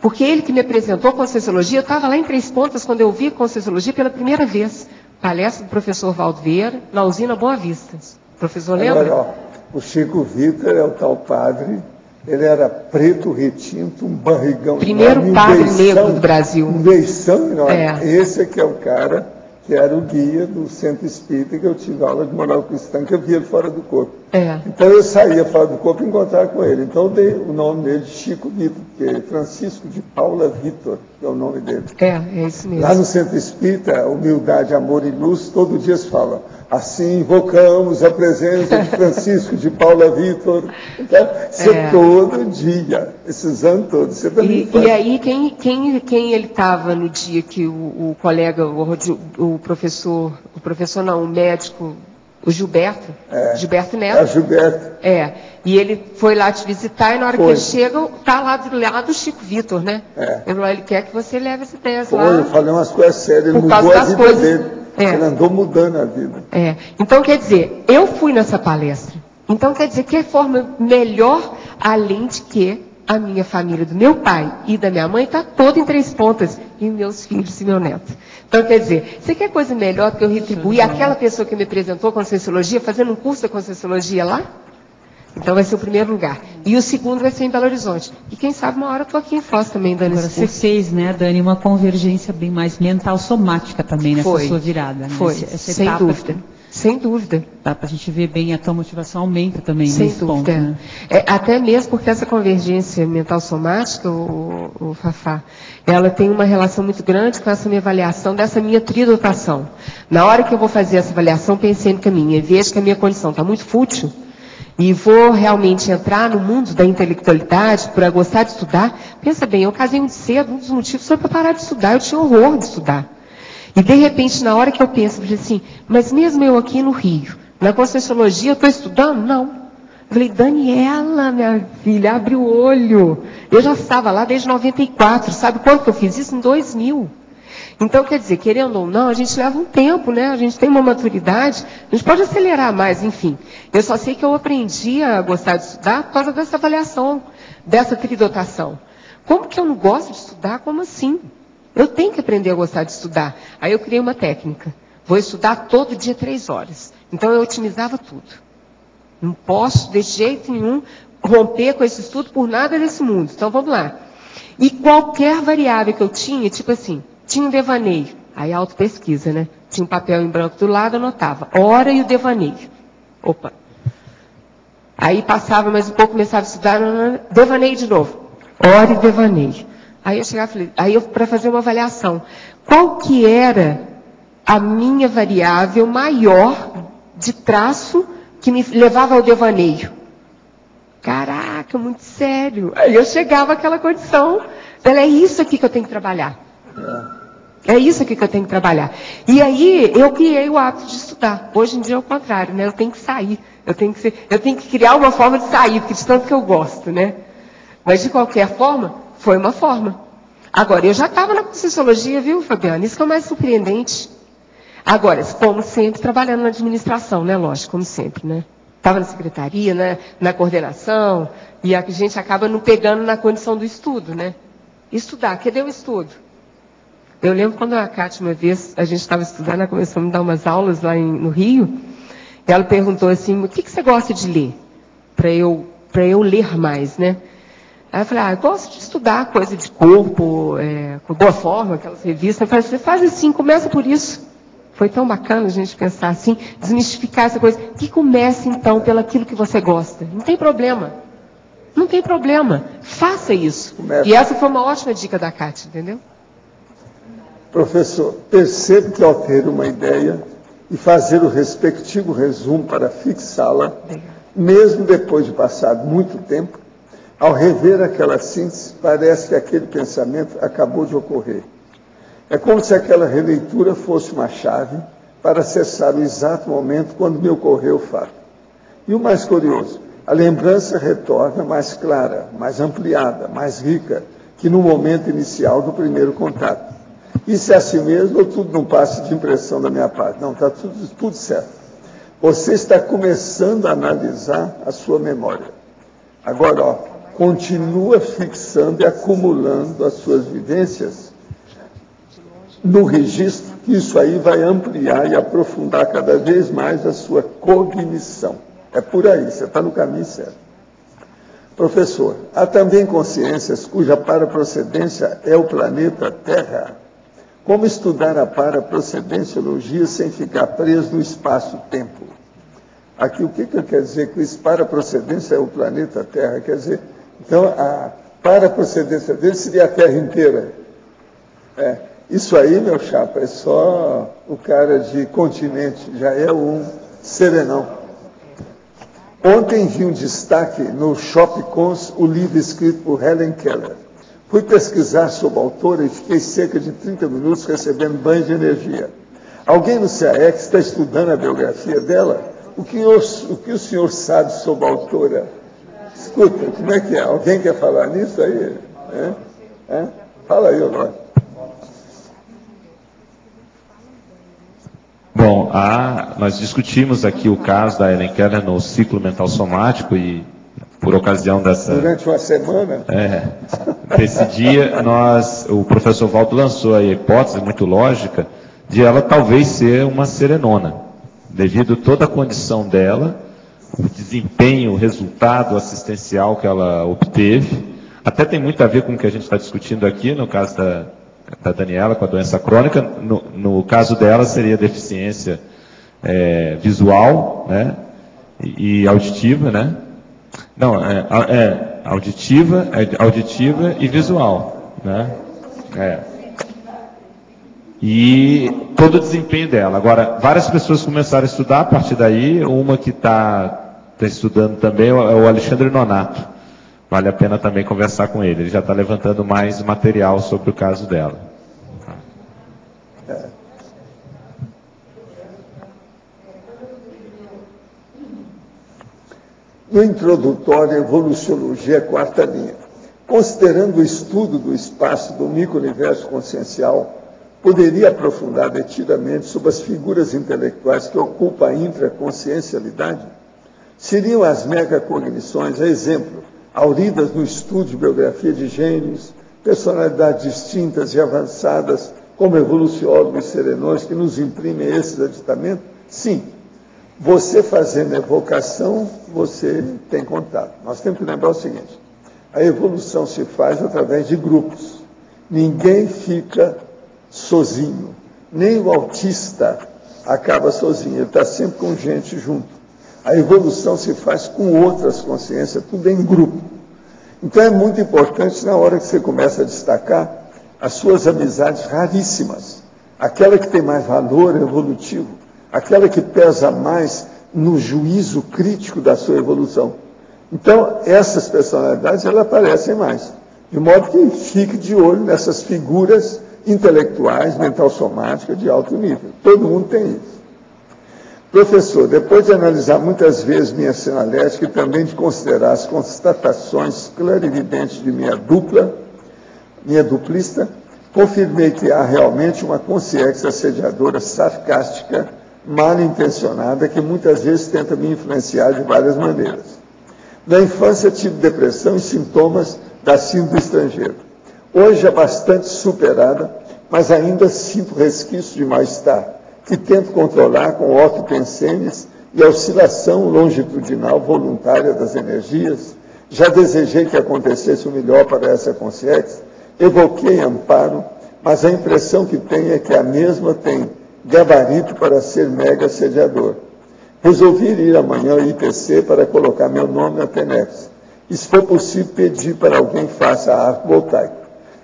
porque ele que me apresentou a Conscienciologia, eu estava lá em 3 pontas quando eu vi a Conscienciologia pela primeira vez. Palestra do professor Valdo Vieira, na usina Boa Vista. O professor lembra? Agora, o Chico Vitor é o tal padre, ele era preto, retinto, um barrigão. Primeiro padre negro do Brasil. Um beição enorme. Esse aqui é o cara que era o guia do Centro Espírita, que eu tive aula de moral cristã, que eu via ele fora do corpo. Então eu saía fora do corpo e encontrava com ele. Então eu dei o nome dele de Chico Vitor, porque é Francisco de Paula Vitor, que é o nome dele. É isso mesmo. Lá no Centro Espírita, humildade, amor e luz, todo dia se fala. Assim invocamos a presença de Francisco de Paula Vitor. Então, todo dia, esses anos todos. Você também e aí, quem ele estava no dia que o colega, o médico, o Gilberto Neto. Gilberto. E ele foi lá te visitar e na hora que ele chega, está lá do lado do Chico Vitor, né? Ele quer que você leve as ideias lá. Eu falei umas coisas sérias, ele mudou a vida dele. Ele andou mudando a vida. Então, quer dizer, eu fui nessa palestra. Então, quer dizer, que forma melhor, além de que a minha família, do meu pai e da minha mãe, está toda em 3 pontas. E meus filhos e meu neto. Então, quer dizer, você quer coisa melhor do que eu retribuir aquela pessoa que me apresentou a Conscienciologia, fazendo um curso da Conscienciologia lá? Então vai ser o primeiro lugar. E o segundo vai ser em Belo Horizonte. E quem sabe uma hora eu estou aqui em Foz também, dando esse curso. Você fez, né, Dani, uma convergência bem mais mental, somática também nessa sua virada. Foi, sem dúvida. Sem dúvida. Dá para a gente ver bem, a tua motivação aumenta também sem nesse dúvida. ponto. Né? Até mesmo porque essa convergência mental somática, o Fafá, ela tem uma relação muito grande com essa minha avaliação dessa minha tridotação. Na hora que eu vou fazer essa avaliação, pensei no caminho, e vejo que a minha condição está muito fútil, e vou realmente entrar no mundo da intelectualidade para gostar de estudar. Pensa bem, eu casei muito cedo, um dos motivos foi para parar de estudar, eu tinha horror de estudar. E de repente, na hora que eu penso, eu falei assim, mas mesmo eu aqui no Rio, na Conscienciologia, eu estou estudando? Não. Eu falei, Daniela, minha filha, abre o olho. Eu já estava lá desde 94, sabe quanto que eu fiz isso? Em 2000. Então, quer dizer, querendo ou não, a gente leva um tempo, né? A gente tem uma maturidade, a gente pode acelerar mais, enfim. Eu só sei que eu aprendi a gostar de estudar por causa dessa avaliação, dessa tridotação. Como que eu não gosto de estudar? Como assim? Eu tenho que aprender a gostar de estudar. Aí eu criei uma técnica. Vou estudar todo dia 3 horas. Então eu otimizava tudo. Não posso, de jeito nenhum, romper com esse estudo por nada desse mundo. Então vamos lá. E qualquer variável que eu tinha, tipo assim, tinha um devaneio. Aí autopesquisa, né? Tinha um papel em branco do lado, anotava. Hora e o devaneio. Opa. Aí passava mais um pouco, começava a estudar, devaneio de novo. Hora e devaneio. Aí eu chegava e falei, para fazer uma avaliação, qual que era a minha variável maior de traço que me levava ao devaneio? Caraca, muito sério. Aí eu chegava àquela condição, é isso aqui que eu tenho que trabalhar. É isso aqui que eu tenho que trabalhar. E aí eu criei o hábito de estudar. Hoje em dia é o contrário, né? Eu tenho que sair. Eu tenho que criar uma forma de sair, porque de tanto que eu gosto, né? Mas de qualquer forma, foi uma forma. Agora, eu já estava na Conscienciologia, viu, Fabiana? Isso que é o mais surpreendente. Agora, como sempre, trabalhando na administração, né? Lógico, como sempre, né? Estava na secretaria, né? Na coordenação, e a gente acaba não pegando na condição do estudo, né? Estudar, cadê o estudo? Eu lembro quando a Cátia, uma vez, a gente estava estudando, ela começou a me dar umas aulas lá no Rio, e ela perguntou assim, o que você gosta de ler? Para eu ler mais, né? Aí eu falei, eu gosto de estudar coisa de corpo, com boa forma, aquelas revistas. Eu falei, você faz assim, começa por isso. Foi tão bacana a gente pensar assim, desmistificar essa coisa. Que comece, então, pelaquilo que você gosta. Não tem problema. Não tem problema. Faça isso. E essa foi uma ótima dica da Cátia, entendeu? Professor, percebo que ao ter uma ideia e fazer o respectivo resumo para fixá-la, mesmo depois de passado muito tempo, ao rever aquela síntese, parece que aquele pensamento acabou de ocorrer. É como se aquela releitura fosse uma chave para acessar o exato momento quando me ocorreu o fato. E o mais curioso, a lembrança retorna mais clara, mais ampliada, mais rica, que no momento inicial do primeiro contato. Isso é assim mesmo ou tudo não passa de impressão da minha parte? Não, está tudo certo. Você está começando a analisar a sua memória. Agora, continua fixando e acumulando as suas vivências no registro, que isso aí vai ampliar e aprofundar cada vez mais a sua cognição. É por aí, você está no caminho certo. Professor, há também consciências cuja paraprocedência é o planeta Terra. Como estudar a paraprocedenciologia sem ficar preso no espaço-tempo? Aqui, o que quer dizer que o paraprocedência é o planeta Terra? Quer dizer, então, a paraprocedência dele seria a Terra inteira. Isso aí, meu chapa, é só o cara de continente, já é um serenão. Ontem vi um destaque no Shopcons, o livro escrito por Helen Keller. Fui pesquisar sobre a autora e fiquei cerca de 30 minutos recebendo banho de energia. Alguém no CAEC está estudando a biografia dela? O que o senhor sabe sobre a autora? Escuta, como é que é? Alguém quer falar nisso aí? Fala aí agora. Bom, nós discutimos aqui o caso da Helen Keller no ciclo mental somático e por ocasião dessa... Durante uma semana? Desse dia, o professor Valdo lançou a hipótese muito lógica de ela talvez ser uma serenona, devido a toda a condição dela, o desempenho, o resultado assistencial que ela obteve. Até tem muito a ver com o que a gente está discutindo aqui, no caso da Daniela, com a doença crônica. No caso dela, seria deficiência visual, né, e auditiva, né? Não, auditiva e visual, né? E todo o desempenho dela. Agora, várias pessoas começaram a estudar a partir daí. Uma que está estudando também é o Alexandre Nonato. Vale a pena também conversar com ele. Ele já está levantando mais material sobre o caso dela. No introdutório, Evoluciologia, quarta linha. Considerando o estudo do espaço do micro-universo consciencial, poderia aprofundar detidamente sobre as figuras intelectuais que ocupam a intraconsciencialidade? Seriam as megacognições, a exemplo, auridas no estudo de biografia de gênios, personalidades distintas e avançadas, como evoluciólogos serenões que nos imprimem esses aditamentos? Sim. Você fazendo evocação, você tem contato. Nós temos que lembrar o seguinte: a evolução se faz através de grupos. Ninguém fica sozinho. Nem o autista acaba sozinho. Ele está sempre com gente junto. A evolução se faz com outras consciências, tudo em grupo. Então é muito importante, na hora que você começa a destacar, as suas amizades raríssimas. Aquela que tem mais valor evolutivo. Aquela que pesa mais no juízo crítico da sua evolução. Então, essas personalidades, elas aparecem mais. De modo que fique de olho nessas figuras intelectuais, mental-somáticas de alto nível. Todo mundo tem isso. Professor, depois de analisar muitas vezes minha sinalética e também de considerar as constatações clarividentes de minha duplista, confirmei que há realmente uma consciência assediadora sarcástica, mal intencionada, que muitas vezes tenta me influenciar de várias maneiras. Na infância tive depressão e sintomas da síndrome do estrangeiro. Hoje é bastante superada, mas ainda sinto resquício de mal-estar, que tento controlar com ortopensenes e oscilação longitudinal voluntária das energias. Já desejei que acontecesse o melhor para essa consciência, evoquei amparo, mas a impressão que tenho é que a mesma tem gabarito para ser mega sediador. Resolvi ir amanhã ao IPC para colocar meu nome na TENEPS. E, se for possível, pedir para alguém que faça arco voltaico.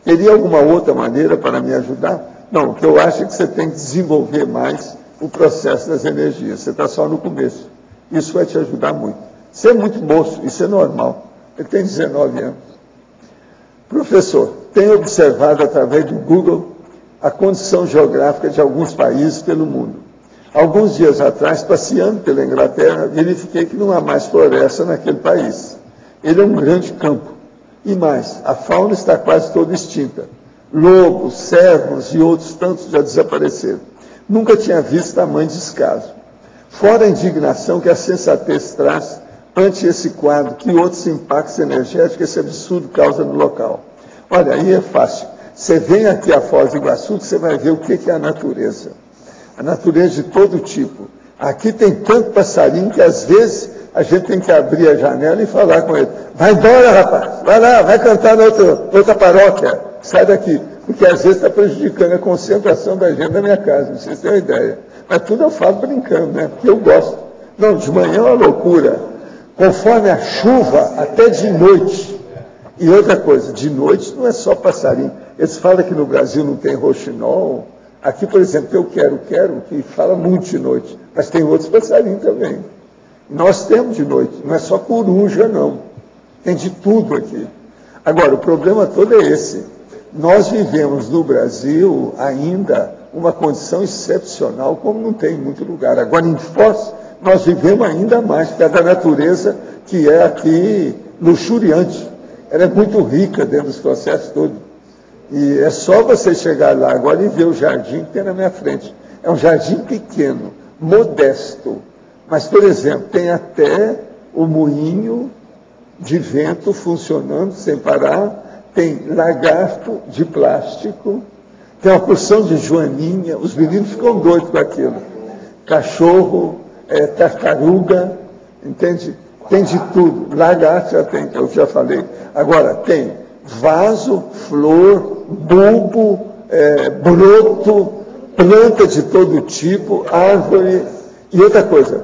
Teria alguma outra maneira para me ajudar? Não, o que eu acho é que você tem que desenvolver mais o processo das energias. Você está só no começo. Isso vai te ajudar muito. Você é muito moço, isso é normal. Ele tem 19 anos. Professor, tenho observado através do Google a condição geográfica de alguns países pelo mundo. Alguns dias atrás, passeando pela Inglaterra, verifiquei que não há mais floresta naquele país. Ele é um grande campo. E mais, a fauna está quase toda extinta. Lobos, cervos e outros tantos já desapareceram. Nunca tinha visto tamanho descaso. Fora a indignação que a sensatez traz ante esse quadro, que outros impactos energéticos esse absurdo causa no local. Olha, aí é fácil. Você vem aqui a Foz do Iguaçu, que você vai ver o que é a natureza. A natureza de todo tipo. Aqui tem tanto passarinho que, às vezes, a gente tem que abrir a janela e falar com ele. Vai embora, rapaz. Vai lá, vai cantar na outra paróquia. Sai daqui. Porque, às vezes, está prejudicando a concentração da gente na minha casa. Não sei se tem uma ideia. Mas tudo eu falo brincando, né? Porque eu gosto. Não, de manhã é uma loucura. Conforme a chuva, até de noite. E outra coisa, de noite não é só passarinho. Eles falam que no Brasil não tem roxinol. Aqui, por exemplo, eu quero, que fala muito de noite. Mas tem outros passarinhos também. Nós temos de noite, não é só coruja, não. Tem de tudo aqui. Agora, o problema todo é esse. Nós vivemos no Brasil ainda uma condição excepcional, como não tem em muito lugar. Agora, em Foz, nós vivemos ainda mais, porque é da natureza que é aqui luxuriante. Ela é muito rica dentro dos processos todos. E é só você chegar lá agora e ver o jardim que tem na minha frente. É um jardim pequeno, modesto. Mas, por exemplo, tem até o moinho de vento funcionando sem parar, tem lagarto de plástico, tem uma porção de joaninha, os meninos ficam doidos com aquilo. Cachorro, tartaruga, entende? Tem de tudo. Lagarto já tem, que eu já falei. Agora, tem vaso, flor, bulbo, broto, planta de todo tipo, árvore. E outra coisa,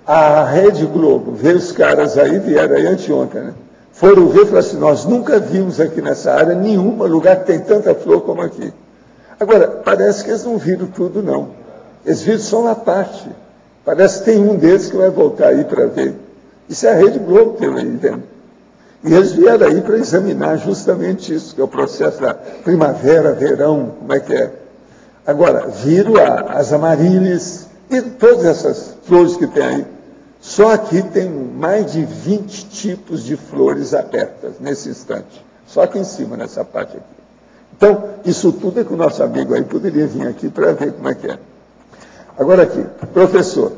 a Rede Globo, veio os caras aí, vieram aí anteontem, né? Foram ver e falaram assim, nós nunca vimos aqui nessa área nenhuma lugar que tem tanta flor como aqui. Agora, parece que eles não viram tudo, não. Eles viram só uma parte. Parece que tem um deles que vai voltar aí para ver. Isso é a Rede Globo que eu aí vendo. E eles vieram aí para examinar justamente isso, que é o processo da primavera, verão, como é que é. Agora, viram as amarílis e todas essas flores que tem aí. Só aqui tem mais de 20 tipos de flores abertas nesse instante. Só aqui em cima, nessa parte aqui. Então, isso tudo é que o nosso amigo aí poderia vir aqui para ver como é que é. Agora aqui, professor,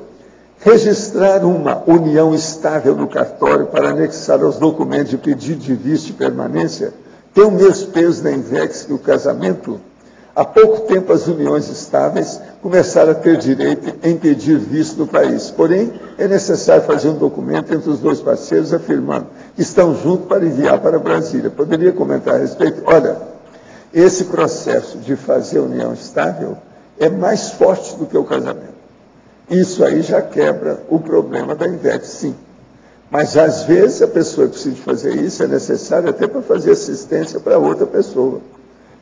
registrar uma união estável no cartório para anexar aos documentos de pedido de visto de permanência tem o mesmo peso na INVEX que o casamento? Há pouco tempo as uniões estáveis começaram a ter direito em pedir visto no país. Porém, é necessário fazer um documento entre os dois parceiros afirmando que estão juntos para enviar para Brasília. Poderia comentar a respeito? Olha, esse processo de fazer união estável é mais forte do que o casamento. Isso aí já quebra o problema da INVEX, sim. Mas, às vezes, a pessoa que precisa fazer isso é necessário até para fazer assistência para outra pessoa.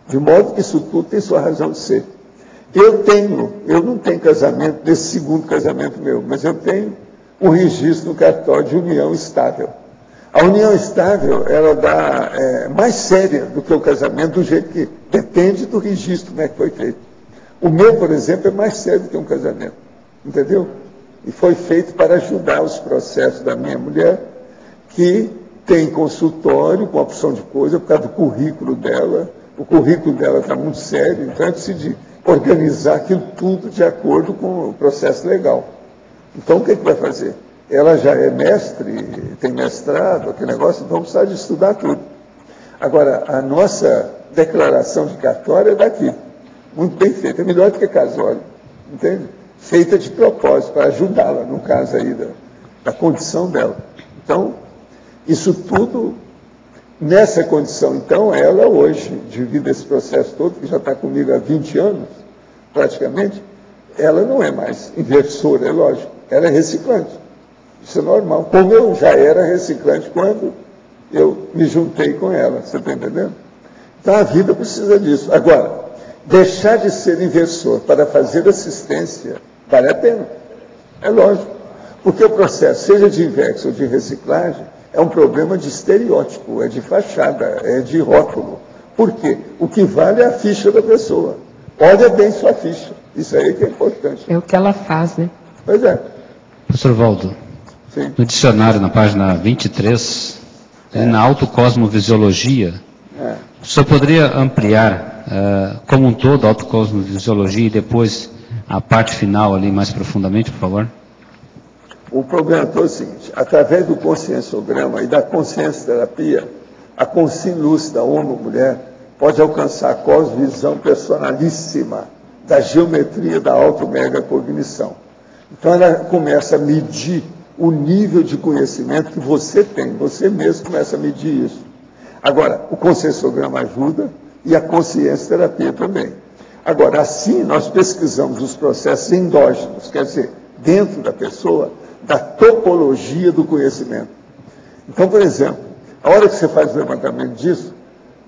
De modo que isso tudo tem sua razão de ser. Eu não tenho casamento nesse segundo casamento meu, mas eu tenho um registro no cartório de união estável. A união estável, ela dá mais séria do que o casamento, do jeito que depende do registro, como é que foi feito. O meu, por exemplo, é mais sério do que um casamento. Entendeu? E foi feito para ajudar os processos da minha mulher, que tem consultório com opção de coisa, por causa do currículo dela. O currículo dela está muito sério, então eu decidi organizar aquilo tudo de acordo com o processo legal. Então, o que vai fazer? Ela já é mestre, tem mestrado, aquele negócio, então precisa de estudar tudo. Agora, a nossa declaração de cartório é daqui, muito bem feita, é melhor do que casório, entende? Feita de propósito, para ajudá-la, no caso aí da condição dela. Então, isso tudo, nessa condição, então, ela hoje, devido a esse processo todo, que já está comigo há 20 anos, praticamente, ela não é mais inversora, é lógico, ela é reciclante. Isso é normal. Como eu já era reciclante quando eu me juntei com ela, você está entendendo? Então a vida precisa disso. Agora, deixar de ser inversor para fazer assistência vale a pena. É lógico. Porque o processo, seja de inverso ou de reciclagem, é um problema de estereótipo, é de fachada, é de rótulo. Por quê? O que vale é a ficha da pessoa. Olha bem sua ficha. Isso aí que é importante. É o que ela faz, né? Pois é. Professor Valdo, sim, no dicionário, na página 23, na autocosmovisiologia, o senhor poderia ampliar como um todo a autocosmovisiologia e depois a parte final ali mais profundamente, por favor? O problema é o seguinte, através do conscienciograma e da consciência-terapia, a consciência lúcida, homem ou mulher, pode alcançar a cosmovisão personalíssima da geometria da auto-mega-cognição. Então ela começa a medir o nível de conhecimento que você tem, você mesmo começa a medir isso. Agora, o conscienciograma ajuda e a consciência-terapia também. Agora, assim nós pesquisamos os processos endógenos, quer dizer, dentro da pessoa, da topologia do conhecimento. Então, por exemplo, a hora que você faz o levantamento disso,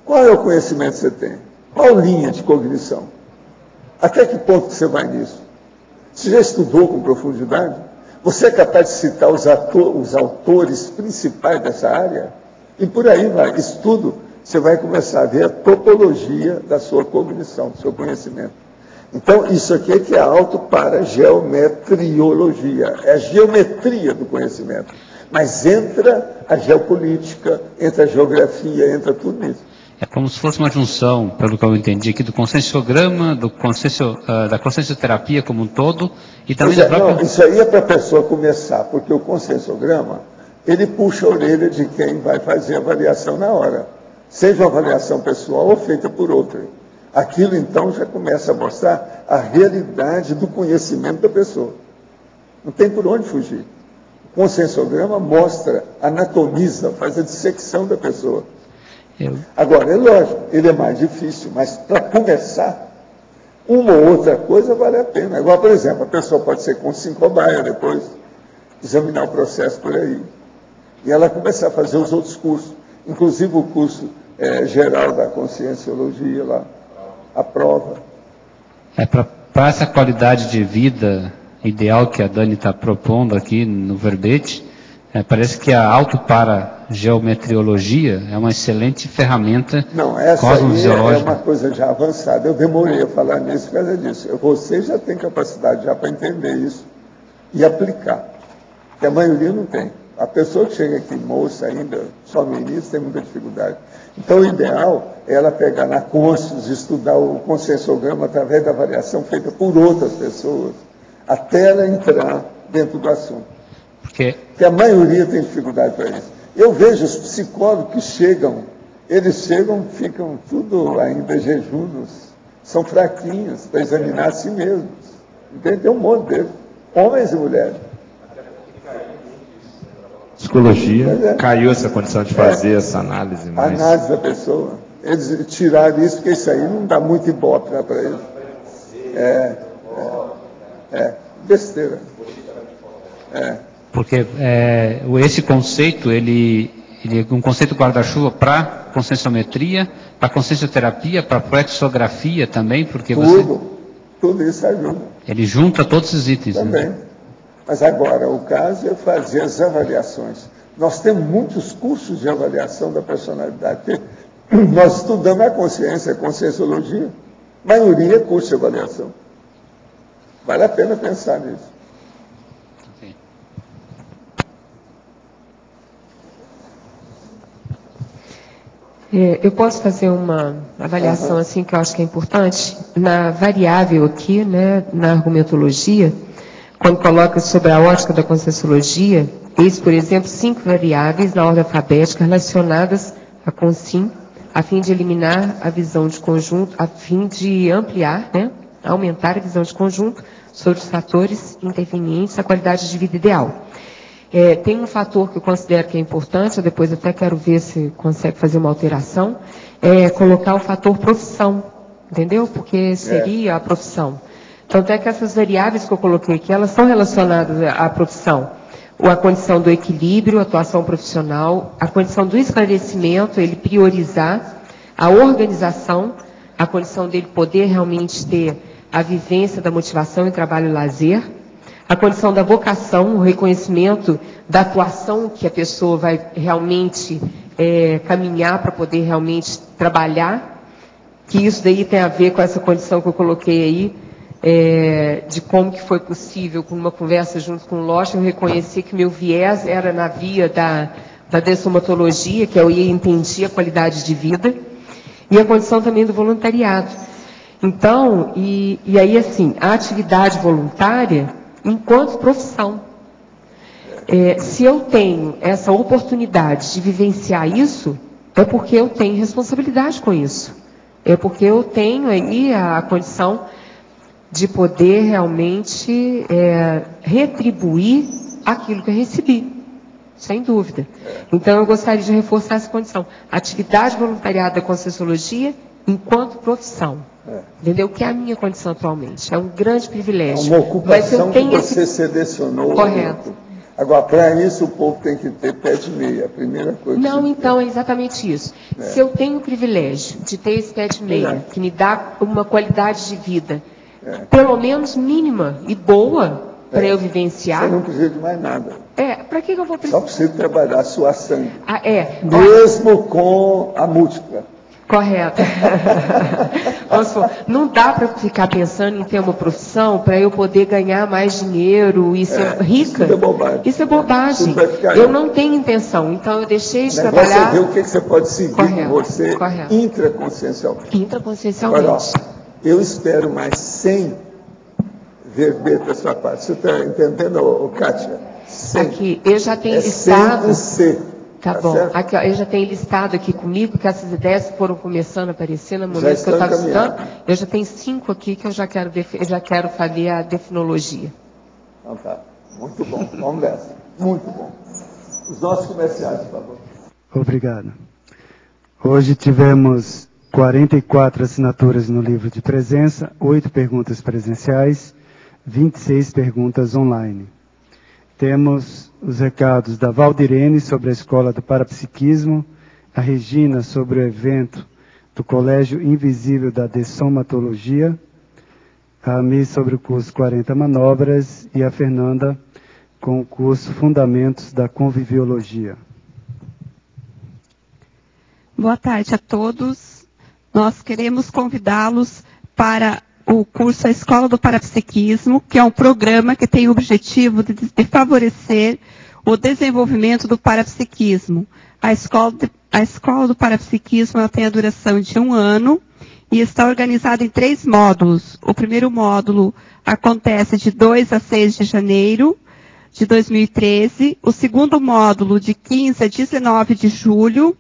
qual é o conhecimento que você tem? Qual linha de cognição? Até que ponto você vai nisso? Você já estudou com profundidade? Você é capaz de citar os autores principais dessa área? E por aí vai. Estudo, você vai começar a ver a topologia da sua cognição, do seu conhecimento. Então, isso aqui é que é autoparageometriologia, é a geometria do conhecimento. Mas entra a geopolítica, entra a geografia, entra tudo nisso. É como se fosse uma junção, pelo que eu entendi aqui, do conscienciograma, da consciencioterapia como um todo, e também da própria... Não, isso aí é para a pessoa começar, porque o conscienciograma, ele puxa a orelha de quem vai fazer a avaliação na hora, seja uma avaliação pessoal ou feita por outra. Aquilo, então, já começa a mostrar a realidade do conhecimento da pessoa. Não tem por onde fugir. O conscienciograma mostra, anatomiza, faz a dissecção da pessoa. Agora, é lógico, ele é mais difícil, mas para começar, uma ou outra coisa vale a pena. Agora, por exemplo, a pessoa pode ser com 5 cobaia depois, examinar o processo por aí. E ela começar a fazer os outros cursos, inclusive o curso geral da conscienciologia lá, a prova. Para essa qualidade de vida ideal que a Dani está propondo aqui no verbete, parece que a autoparageometriologia é uma excelente ferramenta. Não, essa aí é uma coisa já avançada. Eu demorei a falar nisso por causa disso. Você já tem capacidade já para entender isso e aplicar. Que a maioria não tem. A pessoa que chega aqui moça ainda, só no início, tem muita dificuldade. Então, o ideal é ela pegar na Conscius, estudar o conscienciograma através da avaliação feita por outras pessoas, até ela entrar dentro do assunto. Porque a maioria tem dificuldade para isso. Eu vejo os psicólogos que chegam, ficam tudo ainda jejunos, são fraquinhos para examinar a si mesmos. Entende? Tem um monte deles, homens e mulheres. Psicologia caiu essa condição de fazer essa análise mais. Análise da pessoa. Eles tiraram isso, porque isso aí não dá muito ibope para eles. Besteira. Porque esse conceito, ele é um conceito guarda-chuva para conscienciometria, para consciencioterapia, para plexografia também, porque tudo isso ajuda. Ele junta todos esses itens. Também. Né? Mas agora, o caso é fazer as avaliações. Nós temos muitos cursos de avaliação da personalidade. Nós estudamos a consciência, a conscienciologia. A maioria é curso de avaliação. Vale a pena pensar nisso. Eu posso fazer uma avaliação assim que eu acho que é importante? Na variável aqui, né, na argumentologia, quando coloca sobre a ótica da conscienciologia, eis, por exemplo, 5 variáveis na ordem alfabética relacionadas a consim, a fim de eliminar a visão de conjunto, a fim de ampliar, né, aumentar a visão de conjunto sobre os fatores intervenientes à qualidade de vida ideal. Tem um fator que eu considero que é importante, eu depois até quero ver se consegue fazer uma alteração, colocar o fator profissão, entendeu? Porque seria a profissão. Tanto é que essas variáveis que eu coloquei aqui, elas são relacionadas à profissão. A condição do equilíbrio, a atuação profissional, a condição do esclarecimento, ele priorizar, a organização, a condição dele poder realmente ter a vivência da motivação em trabalho e lazer, a condição da vocação, o reconhecimento da atuação que a pessoa vai realmente caminhar para poder realmente trabalhar, que isso daí tem a ver com essa condição que eu coloquei aí, de como que foi possível, com uma conversa junto com o Locha, eu reconheci que meu viés era na via da dessomatologia, que eu entendi a qualidade de vida, e a condição também do voluntariado. Então, e aí assim, a atividade voluntária enquanto profissão. Se eu tenho essa oportunidade de vivenciar isso, é porque eu tenho responsabilidade com isso. É porque eu tenho aí a condição de poder realmente retribuir aquilo que eu recebi, sem dúvida. Então, eu gostaria de reforçar essa condição. Atividade voluntariada da Conscienciologia enquanto profissão. Entendeu? Que é a minha condição atualmente. É um grande privilégio. É uma ocupação que você selecionou. Correto. Agora, para isso, o povo tem que ter pé de meia, a primeira coisa. Não, então, é exatamente isso. Se eu tenho o privilégio de ter esse pé de meia, que me dá uma qualidade de vida, pelo menos mínima e boa, para eu vivenciar. Você não precisa de mais nada. Para que eu vou precisar? Só precisa trabalhar a sua sangue. Mesmo com a múltipla. Correto. Não dá para ficar pensando em ter uma profissão para eu poder ganhar mais dinheiro e ser rica. Isso é bobagem. Isso é bobagem. Eu não tenho intenção, então eu deixei de trabalhar. Você vê o que você pode seguir com você intraconsciencialmente. Intraconsciencialmente. Agora, eu espero mais 100 verbetes da sua parte. Você está entendendo, Kátia? 100. Aqui, eu já tenho listado. 100. Tá bom. Aqui, ó, eu já tenho listado aqui comigo, que essas ideias foram começando a aparecer no momento que eu estava estudando. Eu já tenho 5 aqui que eu já quero fazer a definologia. Então tá. Muito bom. Vamos nessa. Muito bom. Os nossos comerciais, por favor. Obrigado. Hoje tivemos 44 assinaturas no livro de presença, 8 perguntas presenciais, 26 perguntas online. Temos os recados da Valdirene sobre a Escola do Parapsiquismo, a Regina sobre o evento do Colégio Invisível da Dessomatologia, a Mi sobre o curso 40 Manobras e a Fernanda com o curso Fundamentos da Conviviologia. Boa tarde a todos. Nós queremos convidá-los para o curso A Escola do Parapsiquismo, que é um programa que tem o objetivo de favorecer o desenvolvimento do parapsiquismo. A Escola do Parapsiquismo ela tem a duração de 1 ano e está organizada em 3 módulos. O primeiro módulo acontece de 2 a 6 de janeiro de 2013, o segundo módulo de 15 a 19 de julho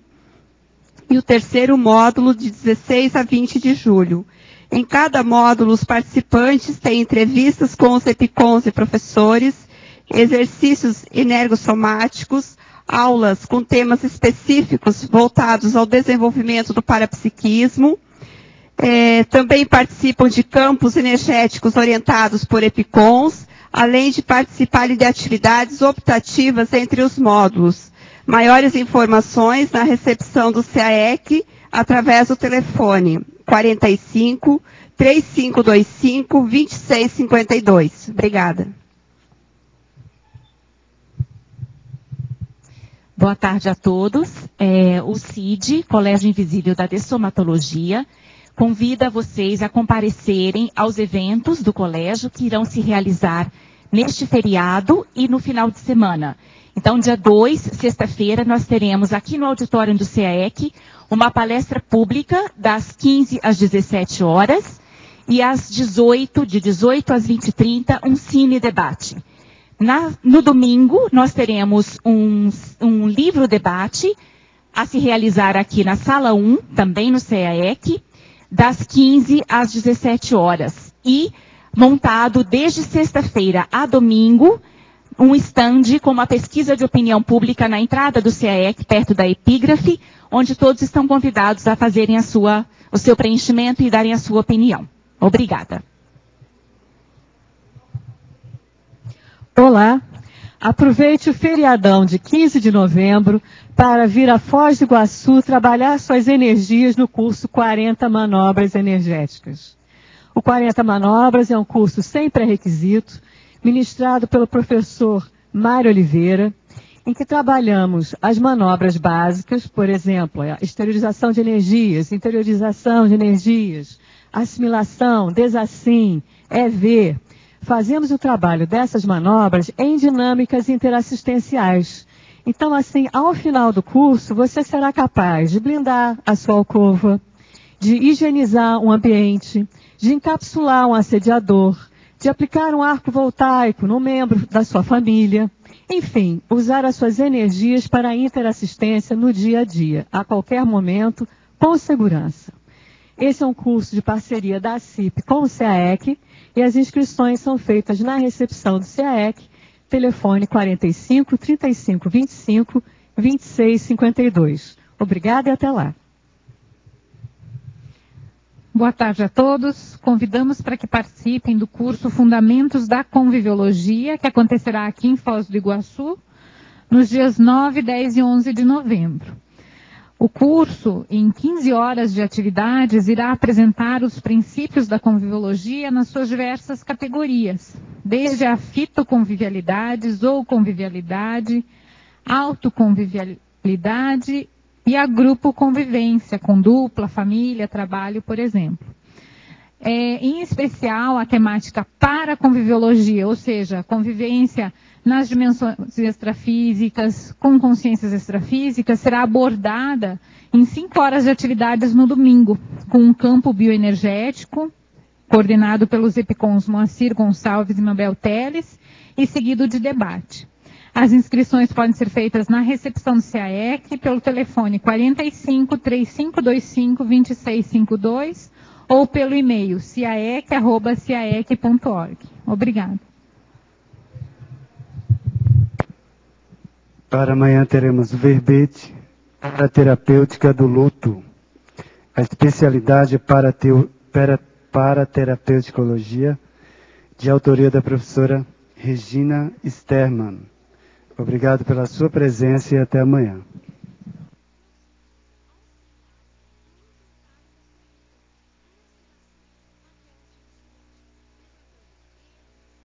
e o terceiro módulo de 16 a 20 de julho. Em cada módulo, os participantes têm entrevistas com os EPICONs e professores, exercícios energossomáticos, aulas com temas específicos voltados ao desenvolvimento do parapsiquismo. Também participam de campos energéticos orientados por EPICONs, além de participarem de atividades optativas entre os módulos. Maiores informações na recepção do CAEC através do telefone 45 3525 2652. Obrigada. Boa tarde a todos. O CID, Colégio Invisível da Dessomatologia, convida vocês a comparecerem aos eventos do colégio que irão se realizar neste feriado e no final de semana. Então, dia 2, sexta-feira, nós teremos aqui no auditório do CAEC uma palestra pública das 15 às 17 horas e de 18 às 20h30, um cine-debate. No domingo, nós teremos um livro-debate a se realizar aqui na Sala 1, também no CAEC, das 15 às 17 horas. E montado desde sexta-feira a domingo, um estande com uma pesquisa de opinião pública na entrada do CAEC, perto da epígrafe, onde todos estão convidados a fazerem o seu preenchimento e darem a sua opinião. Obrigada. Olá, aproveite o feriadão de 15 de novembro para vir a Foz do Iguaçu trabalhar suas energias no curso 40 Manobras Energéticas. O 40 Manobras é um curso sem pré-requisito, ministrado pelo professor Mário Oliveira, em que trabalhamos as manobras básicas, por exemplo, a exteriorização de energias, interiorização de energias, assimilação, desassim, EV. Fazemos o trabalho dessas manobras em dinâmicas interassistenciais. Então, assim, ao final do curso, você será capaz de blindar a sua alcova, de higienizar um ambiente, de encapsular um assediador, de aplicar um arco voltaico no membro da sua família. Enfim, usar as suas energias para a interassistência no dia a dia, a qualquer momento, com segurança. Esse é um curso de parceria da CIP com o CAEC e as inscrições são feitas na recepção do CAEC, telefone 45 35 25 26 52. Obrigada e até lá. Boa tarde a todos. Convidamos para que participem do curso Fundamentos da Conviviologia, que acontecerá aqui em Foz do Iguaçu, nos dias 9, 10 e 11 de novembro. O curso, em 15 horas de atividades, irá apresentar os princípios da conviviologia nas suas diversas categorias, desde a fitoconvivialidade, zooconvivialidade, autoconvivialidade e a grupo convivência, com dupla, família, trabalho, por exemplo. Em especial, a temática para conviviologia, ou seja, convivência nas dimensões extrafísicas, com consciências extrafísicas, será abordada em 5 horas de atividades no domingo, com um campo bioenergético, coordenado pelos EPICONs Moacir Gonçalves e Mabel Teles, e seguido de debate. As inscrições podem ser feitas na recepção do CAEC, pelo telefone 45 3525 2652, ou pelo e-mail caec@caec.org. Obrigada. Para amanhã teremos o verbete para a terapêutica do luto. A especialidade para terapeuticologia, de autoria da professora Regina Sterman. Obrigado pela sua presença e até amanhã.